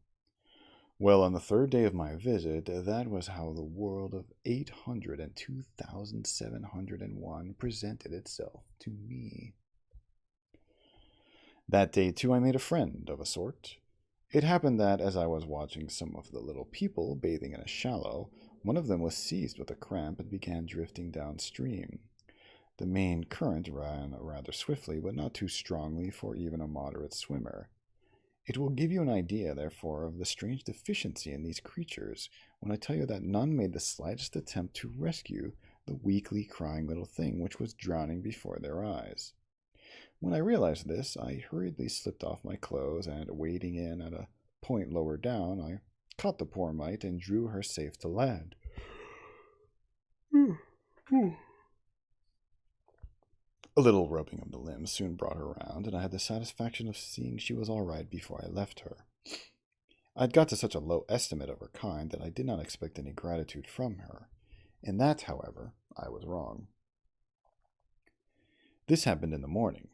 Well, on the third day of my visit, that was how the world of 802,701 presented itself to me. That day, too, I made a friend of a sort. It happened that, as I was watching some of the little people bathing in a shallow, one of them was seized with a cramp and began drifting downstream. The main current ran rather swiftly, but not too strongly for even a moderate swimmer. It will give you an idea, therefore, of the strange deficiency in these creatures when I tell you that none made the slightest attempt to rescue the weakly crying little thing which was drowning before their eyes. When I realized this, I hurriedly slipped off my clothes, and wading in at a point lower down, I caught the poor mite and drew her safe to land. A little rubbing of the limbs soon brought her round, and I had the satisfaction of seeing she was all right before I left her. I had got to such a low estimate of her kind that I did not expect any gratitude from her. In that, however, I was wrong. This happened in the morning.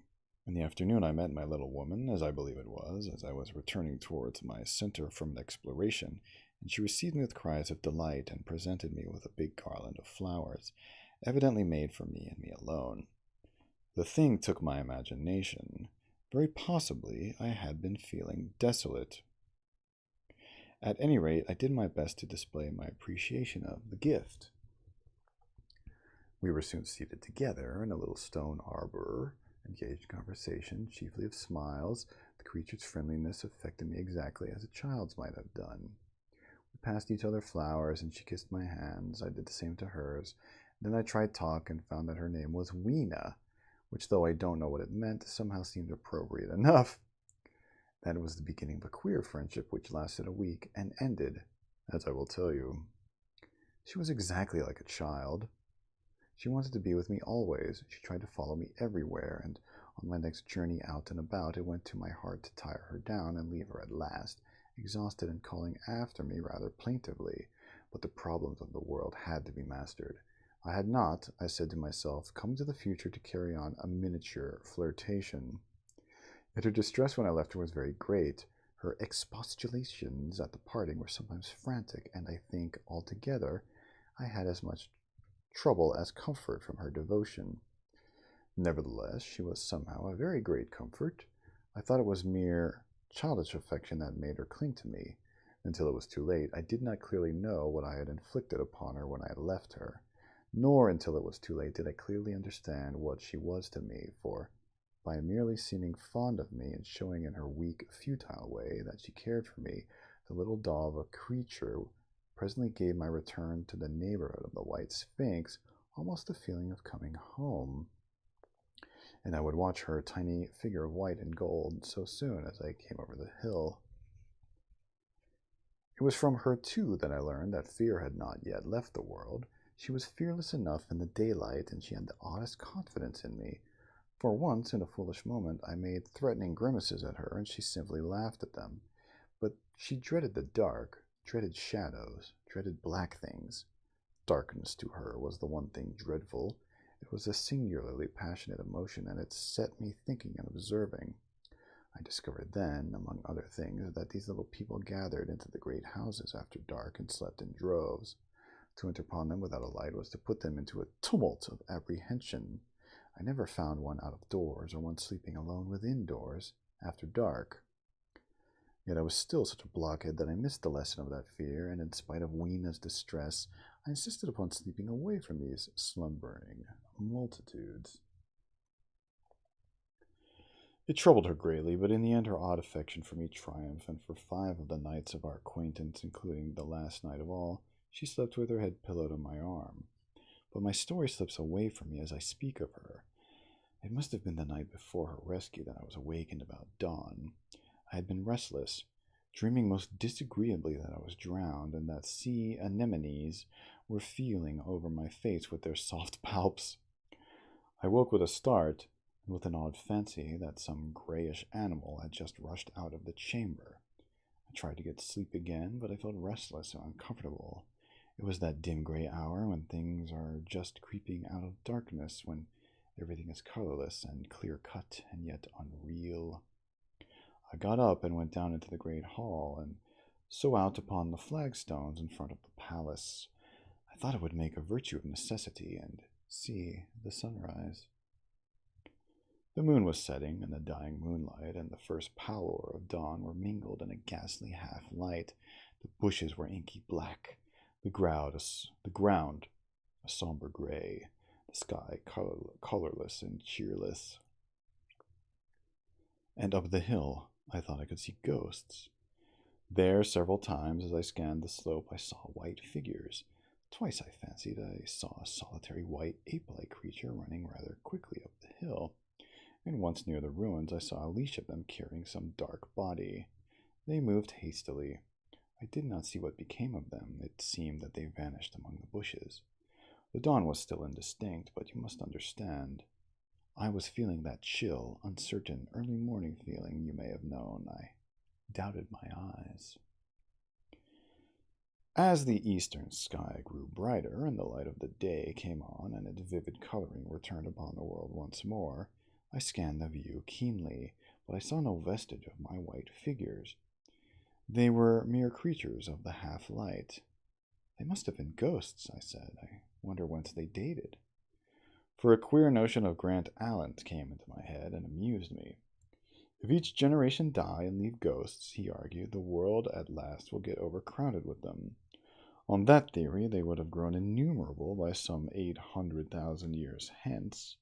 In the afternoon I met my little woman, as I believe it was, as I was returning towards my center from an exploration, and she received me with cries of delight and presented me with a big garland of flowers, evidently made for me and me alone. The thing took my imagination. Very possibly I had been feeling desolate. At any rate, I did my best to display my appreciation of the gift. We were soon seated together in a little stone arbor, engaged in conversation, chiefly of smiles. The creature's friendliness affected me exactly as a child's might have done. We passed each other flowers, and she kissed my hands. I did the same to hers. Then I tried talk and found that her name was Weena, which, though I don't know what it meant, somehow seemed appropriate enough. That was the beginning of a queer friendship which lasted a week and ended, as I will tell you. She was exactly like a child. She wanted to be with me always. She tried to follow me everywhere, and on my next journey out and about, it went to my heart to tire her down and leave her at last, exhausted and calling after me rather plaintively. But the problems of the world had to be mastered. I had not, I said to myself, come to the future to carry on a miniature flirtation. Yet her distress when I left her was very great. Her expostulations at the parting were sometimes frantic, and I think, altogether, I had as much trouble as comfort from her devotion. Nevertheless, she was somehow a very great comfort. I thought it was mere childish affection that made her cling to me. Until it was too late, I did not clearly know what I had inflicted upon her when I had left her. Nor until it was too late did I clearly understand what she was to me, for by merely seeming fond of me and showing in her weak, futile way that she cared for me, the little doll of a creature presently gave my return to the neighborhood of the White Sphinx almost a feeling of coming home. And I would watch her tiny figure of white and gold so soon as I came over the hill. It was from her, too, that I learned that fear had not yet left the world. She was fearless enough in the daylight, and she had the oddest confidence in me. For once, in a foolish moment, I made threatening grimaces at her, and she simply laughed at them. But she dreaded the dark, dreaded shadows, dreaded black things. Darkness to her was the one thing dreadful. It was a singularly passionate emotion, and it set me thinking and observing. I discovered then, among other things, that these little people gathered into the great houses after dark and slept in droves. To enter upon them without a light was to put them into a tumult of apprehension. I never found one out of doors, or one sleeping alone within doors, after dark. Yet I was still such a blockhead that I missed the lesson of that fear, and in spite of Weena's distress, I insisted upon sleeping away from these slumbering multitudes. It troubled her greatly, but in the end her odd affection for me triumphed, and for 5 of the nights of our acquaintance, including the last night of all, she slept with her head pillowed on my arm. But my story slips away from me as I speak of her. It must have been the night before her rescue that I was awakened about dawn. I had been restless, dreaming most disagreeably that I was drowned, and that sea anemones were feeling over my face with their soft palps. I woke with a start, and with an odd fancy that some grayish animal had just rushed out of the chamber. I tried to get sleep again, but I felt restless and uncomfortable. It was that dim gray hour when things are just creeping out of darkness, when everything is colorless and clear-cut and yet unreal. I got up and went down into the great hall, and so out upon the flagstones in front of the palace. I thought it would make a virtue of necessity and see the sunrise. The moon was setting, and the dying moonlight and the first pallor of dawn were mingled in a ghastly half-light. The bushes were inky black, the ground a somber gray, the sky colorless and cheerless. And up the hill, I thought I could see ghosts. There, several times as I scanned the slope, I saw white figures. Twice I fancied I saw a solitary white ape-like creature running rather quickly up the hill. And once near the ruins, I saw a leash of them carrying some dark body. They moved hastily. I did not see what became of them. It seemed that they vanished among the bushes. The dawn was still indistinct, but you must understand. I was feeling that chill, uncertain, early morning feeling you may have known. I doubted my eyes. As the eastern sky grew brighter and the light of the day came on and its vivid coloring returned upon the world once more, I scanned the view keenly, but I saw no vestige of my white figures. They were mere creatures of the half-light. They must have been ghosts, I said. I wonder whence they dated. For a queer notion of Grant Allen came into my head and amused me. If each generation die and leave ghosts, he argued, the world at last will get overcrowded with them. On that theory, they would have grown innumerable by some 800,000 years hence,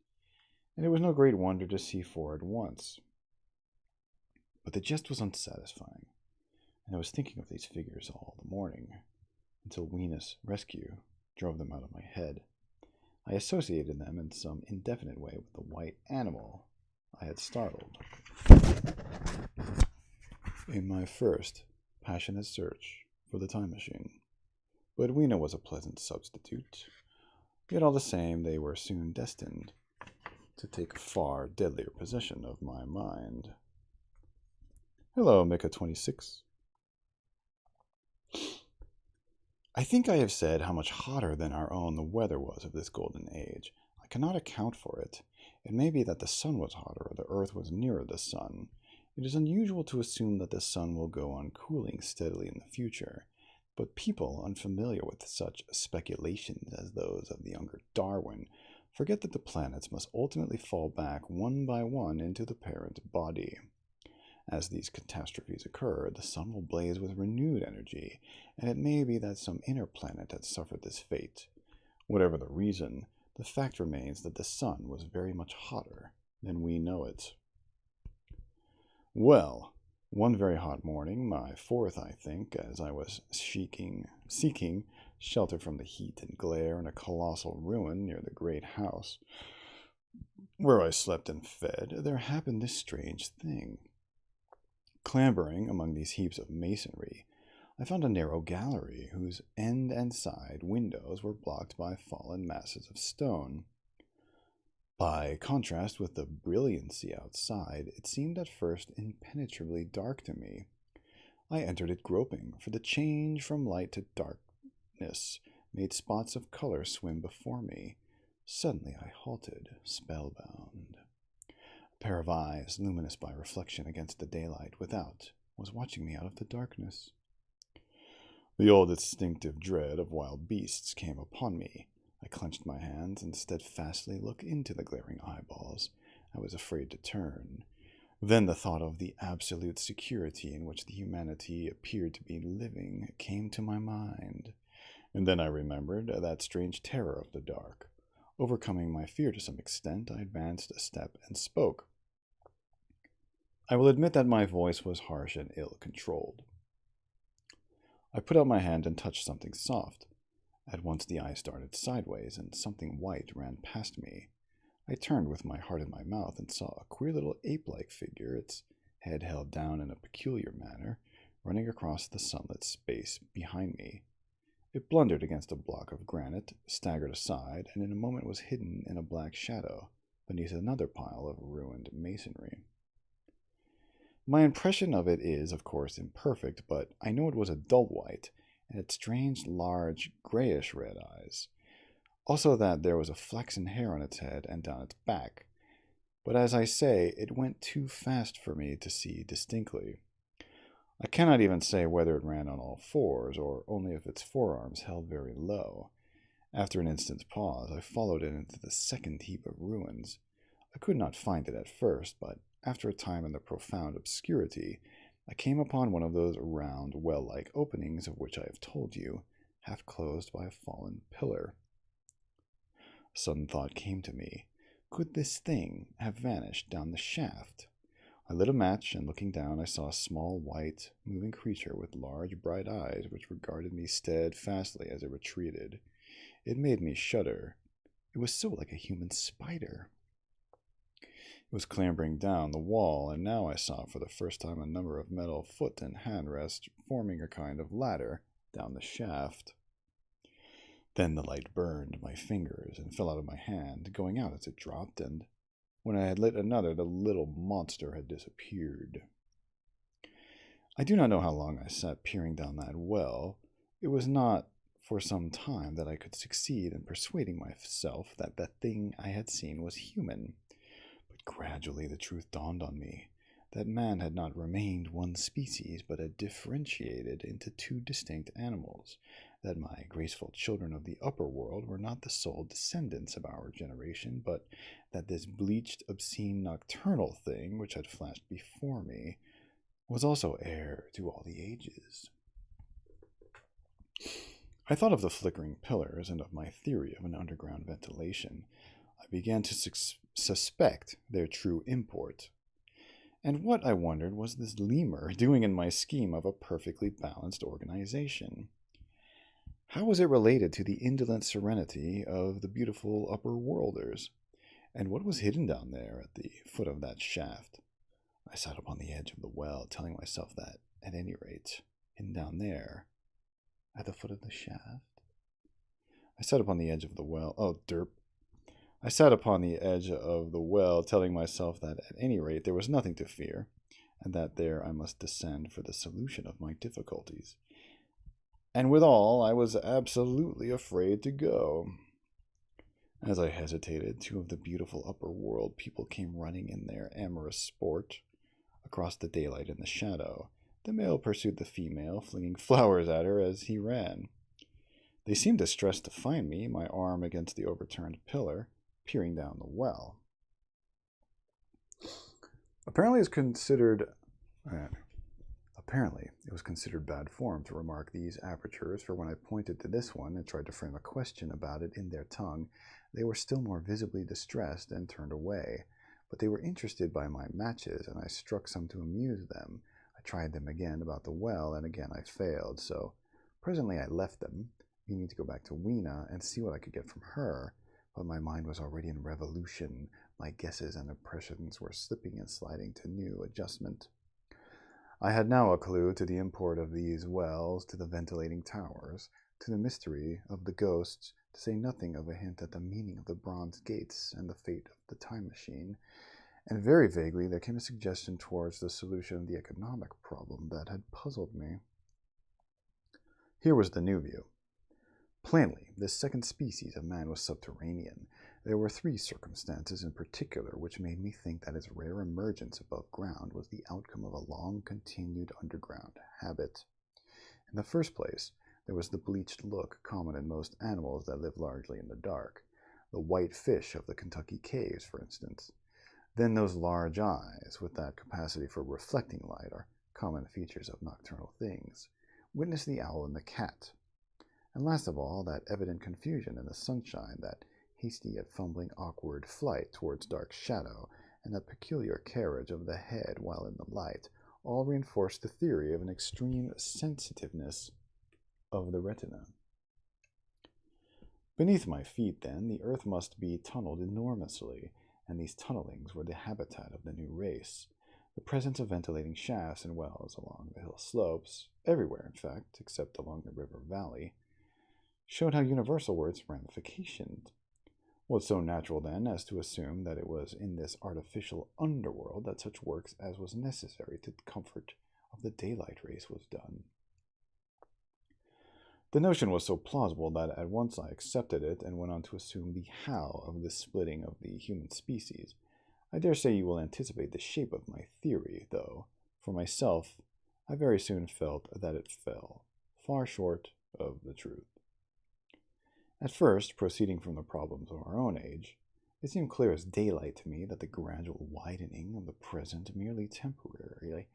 and it was no great wonder to see 4 at once. But the jest was unsatisfying, and I was thinking of these figures all the morning, until Weena's rescue drove them out of my head. I associated them in some indefinite way with the white animal I had startled in my first passionate search for the time machine. But Weena was a pleasant substitute. Yet all the same, they were soon destined to take far deadlier possession of my mind. Hello, Mika26. I think I have said how much hotter than our own the weather was of this golden age. I cannot account for it. It may be that the sun was hotter, or the earth was nearer the sun. It is unusual to assume that the sun will go on cooling steadily in the future, but people unfamiliar with such speculations as those of the younger Darwin forget that the planets must ultimately fall back one by one into the parent body. As these catastrophes occur, the sun will blaze with renewed energy, and it may be that some inner planet had suffered this fate. Whatever the reason, the fact remains that the sun was very much hotter than we know it. Well, one very hot morning, my 4th, I think, as I was seeking shelter from the heat and glare in a colossal ruin near the great house where I slept and fed, there happened this strange thing. Clambering among these heaps of masonry, I found a narrow gallery whose end and side windows were blocked by fallen masses of stone. By contrast with the brilliancy outside, it seemed at first impenetrably dark to me. I entered it groping, for the change from light to darkness made spots of color swim before me. Suddenly I halted, spellbound. A pair of eyes, luminous by reflection against the daylight without, was watching me out of the darkness. The old instinctive dread of wild beasts came upon me. I clenched my hands and steadfastly looked into the glaring eyeballs. I was afraid to turn. Then the thought of the absolute security in which the humanity appeared to be living came to my mind, and then I remembered that strange terror of the dark. Overcoming my fear to some extent, I advanced a step and spoke. I will admit that my voice was harsh and ill-controlled. I put out my hand and touched something soft. At once the eye started sideways, and something white ran past me. I turned with my heart in my mouth and saw a queer little ape-like figure, its head held down in a peculiar manner, running across the sunlit space behind me. It blundered against a block of granite, staggered aside, and in a moment was hidden in a black shadow beneath another pile of ruined masonry. My impression of it is, of course, imperfect, but I know it was a dull white, and had strange, large, grayish-red eyes. Also that there was a flaxen hair on its head and down its back. But as I say, it went too fast for me to see distinctly. I cannot even say whether it ran on all fours, or only if its forearms held very low. After an instant's pause, I followed it into the second heap of ruins. I could not find it at first, but after a time in the profound obscurity, I came upon one of those round, well-like openings of which I have told you, half closed by a fallen pillar. A sudden thought came to me. Could this thing have vanished down the shaft? I lit a match, and looking down, I saw a small, white, moving creature with large, bright eyes which regarded me steadfastly as it retreated. It made me shudder. It was so like a human spider. It was clambering down the wall, and now I saw for the first time a number of metal foot and hand rests forming a kind of ladder down the shaft. Then the light burned my fingers and fell out of my hand, going out as it dropped, and when I had lit another, the little monster had disappeared. I do not know how long I sat peering down that well. It was not for some time that I could succeed in persuading myself that the thing I had seen was human. But gradually the truth dawned on me, that man had not remained one species, but had differentiated into two distinct animals, that my graceful children of the upper world were not the sole descendants of our generation, but that this bleached, obscene, nocturnal thing which had flashed before me was also heir to all the ages. I thought of the flickering pillars and of my theory of an underground ventilation. I began to suspect their true import. And what, I wondered, was this lemur doing in my scheme of a perfectly balanced organization? How was it related to the indolent serenity of the beautiful upper worlders? And what was hidden down there at the foot of that shaft? I sat upon the edge of the well, telling myself that, at any rate, hidden down there, at the foot of the shaft. I sat upon the edge of the well. Oh, derp. I sat upon the edge of the well, telling myself that, at any rate, there was nothing to fear, and that there I must descend for the solution of my difficulties. And withal, I was absolutely afraid to go. As I hesitated, two of the beautiful upper world people came running in their amorous sport across the daylight and the shadow. The male pursued the female, flinging flowers at her as he ran. They seemed distressed to find me, my arm against the overturned pillar, peering down the well. Apparently it was considered bad form to remark these apertures, for when I pointed to this one and tried to frame a question about it in their tongue, they were still more visibly distressed and turned away. But they were interested by my matches, and I struck some to amuse them. I tried them again about the well, and again I failed, so presently I left them, meaning to go back to Weena and see what I could get from her, but my mind was already in revolution. My guesses and impressions were slipping and sliding to new adjustment. I had now a clue to the import of these wells, to the ventilating towers, to the mystery of the ghosts, to say nothing of a hint at the meaning of the bronze gates and the fate of the time machine, and very vaguely there came a suggestion towards the solution of the economic problem that had puzzled me. Here was the new view. Plainly, this second species of man was subterranean. There were three circumstances in particular which made me think that its rare emergence above ground was the outcome of a long-continued underground habit. In the first place, there was the bleached look common in most animals that live largely in the dark. The white fish of the Kentucky caves, for instance. Then those large eyes, with that capacity for reflecting light, are common features of nocturnal things. Witness the owl and the cat. And last of all, that evident confusion in the sunshine, that hasty yet fumbling awkward flight towards dark shadow, and that peculiar carriage of the head while in the light, all reinforce the theory of an extreme sensitiveness of the retina. Beneath my feet, then, the earth must be tunneled enormously, and these tunnelings were the habitat of the new race. The presence of ventilating shafts and wells along the hill slopes, everywhere in fact, except along the river valley, showed how universal were its ramifications. Was so natural, then, as to assume that it was in this artificial underworld that such works as was necessary to the comfort of the daylight race was done. The notion was so plausible that at once I accepted it and went on to assume the how of this splitting of the human species. I dare say you will anticipate the shape of my theory, though, for myself, I very soon felt that it fell far short of the truth. At first, proceeding from the problems of our own age, it seemed clear as daylight to me that the gradual widening of the present merely temporary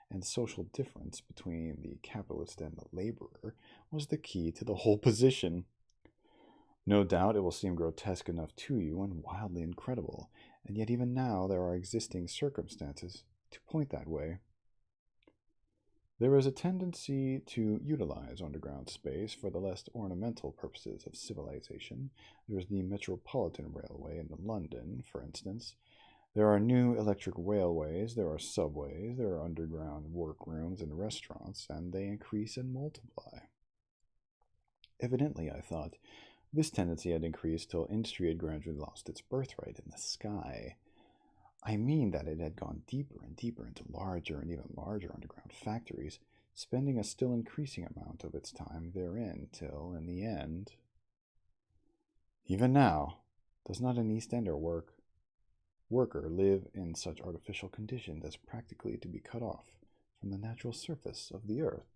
and social difference between the capitalist and the laborer was the key to the whole position. No doubt it will seem grotesque enough to you and wildly incredible, and yet even now there are existing circumstances to point that way. There is a tendency to utilize underground space for the less ornamental purposes of civilization. There is the Metropolitan Railway in London, for instance. There are new electric railways, there are subways, there are underground workrooms and restaurants, and they increase and multiply. Evidently, I thought, this tendency had increased till industry had gradually lost its birthright in the sky. I mean that it had gone deeper and deeper into larger and even larger underground factories, spending a still increasing amount of its time therein, till, in the end, even now, does not an East Ender worker live in such artificial conditions as practically to be cut off from the natural surface of the earth?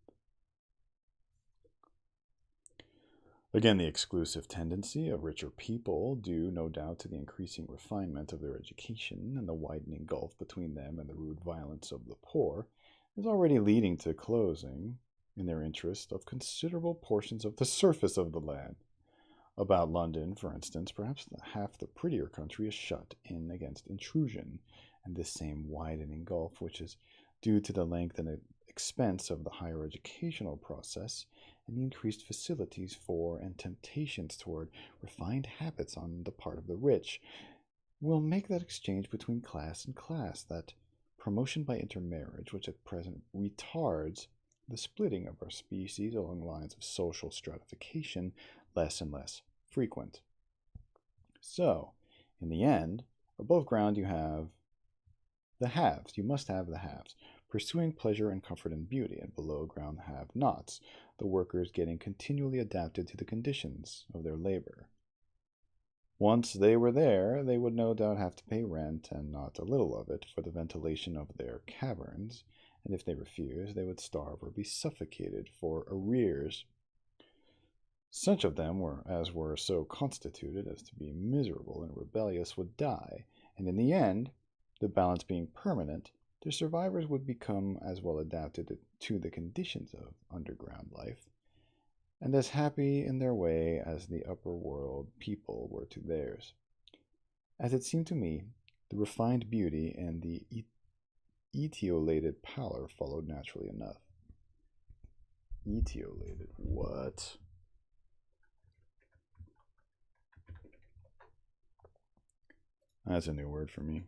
Again, the exclusive tendency of richer people, due no doubt to the increasing refinement of their education and the widening gulf between them and the rude violence of the poor, is already leading to closing, in their interest, of considerable portions of the surface of the land. About London, for instance, perhaps half the prettier country is shut in against intrusion, and this same widening gulf, which is due to the length and expense of the higher educational process, and the increased facilities for and temptations toward refined habits on the part of the rich, will make that exchange between class and class, that promotion by intermarriage, which at present retards the splitting of our species along lines of social stratification, less and less frequent. So, in the end, above ground you have the haves. You must have the haves, pursuing pleasure and comfort and beauty, and below ground have-nots, the workers getting continually adapted to the conditions of their labor. Once they were there, they would no doubt have to pay rent, and not a little of it, for the ventilation of their caverns, and if they refused, they would starve or be suffocated for arrears. Such of them as were so constituted as to be miserable and rebellious would die, and in the end, the balance being permanent, the survivors would become as well adapted to the conditions of underground life, and as happy in their way as the upper world people were to theirs. As it seemed to me, the refined beauty and the etiolated pallor followed naturally enough. Etiolated? What? That's a new word for me.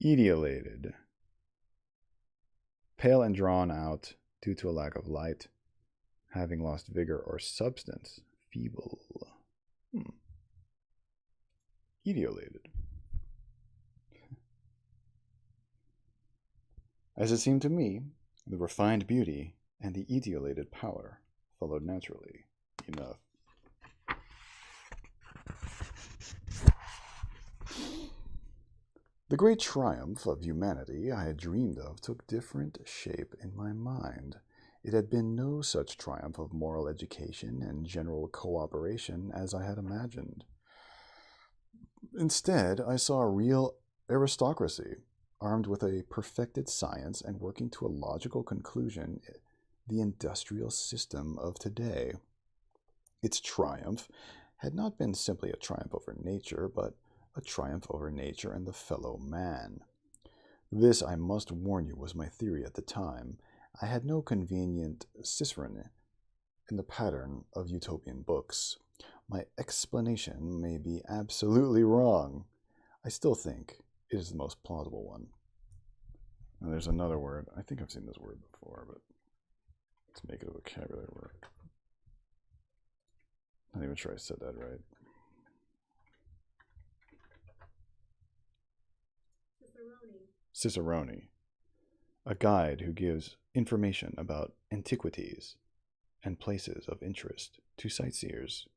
Etiolated. Pale and drawn out due to a lack of light, having lost vigor or substance. Feeble. Etiolated. As it seemed to me, the refined beauty and the etiolated pallor followed naturally enough. The great triumph of humanity I had dreamed of took different shape in my mind. It had been no such triumph of moral education and general cooperation as I had imagined. Instead, I saw a real aristocracy, armed with a perfected science and working to a logical conclusion, the industrial system of today. Its triumph had not been simply a triumph over nature, but a triumph over nature and the fellow man. This, I must warn you, was my theory at the time. I had no convenient cicerone in the pattern of utopian books. My explanation may be absolutely wrong. I still think it is the most plausible one. Now there's another word. I think I've seen this word before, but let's make it a vocabulary word. Not even sure I said that right. Cicerone. A guide who gives information about antiquities and places of interest to sightseers.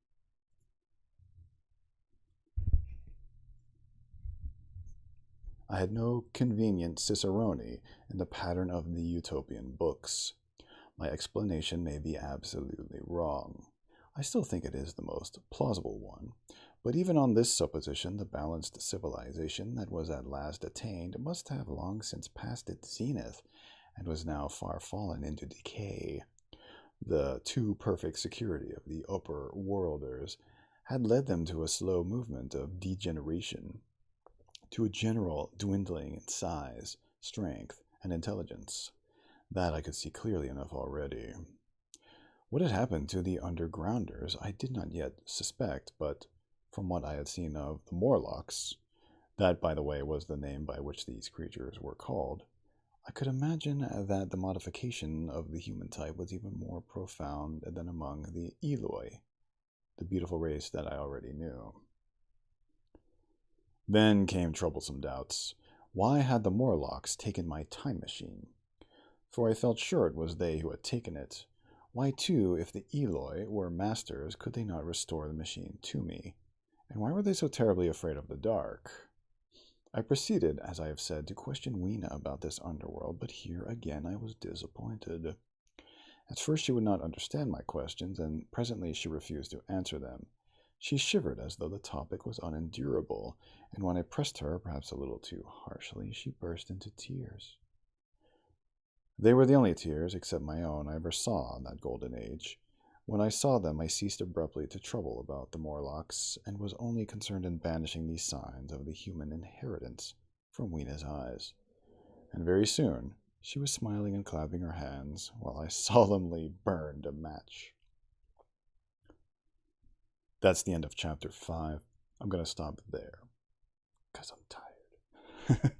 I had no convenient cicerone in the pattern of the utopian books. My explanation may be absolutely wrong. I still think it is the most plausible one, but even on this supposition, the balanced civilization that was at last attained must have long since passed its zenith, and was now far fallen into decay. The too perfect security of the upper worlders had led them to a slow movement of degeneration, to a general dwindling in size, strength, and intelligence. That I could see clearly enough already. What had happened to the undergrounders I did not yet suspect, but from what I had seen of the Morlocks, that, by the way, was the name by which these creatures were called, I could imagine that the modification of the human type was even more profound than among the Eloi, the beautiful race that I already knew. Then came troublesome doubts. Why had the Morlocks taken my time machine? For I felt sure it was they who had taken it. Why, too, if the Eloi were masters, could they not restore the machine to me? And why were they so terribly afraid of the dark? I proceeded, as I have said, to question Weena about this underworld, but here again I was disappointed. At first she would not understand my questions, and presently she refused to answer them. She shivered as though the topic was unendurable, and when I pressed her, perhaps a little too harshly, she burst into tears. They were the only tears, except my own, I ever saw in that golden age. When I saw them, I ceased abruptly to trouble about the Morlocks, and was only concerned in banishing these signs of the human inheritance from Weena's eyes. And very soon, she was smiling and clapping her hands, while I solemnly burned a match. That's the end of chapter 5. I'm going to stop there, because I'm tired.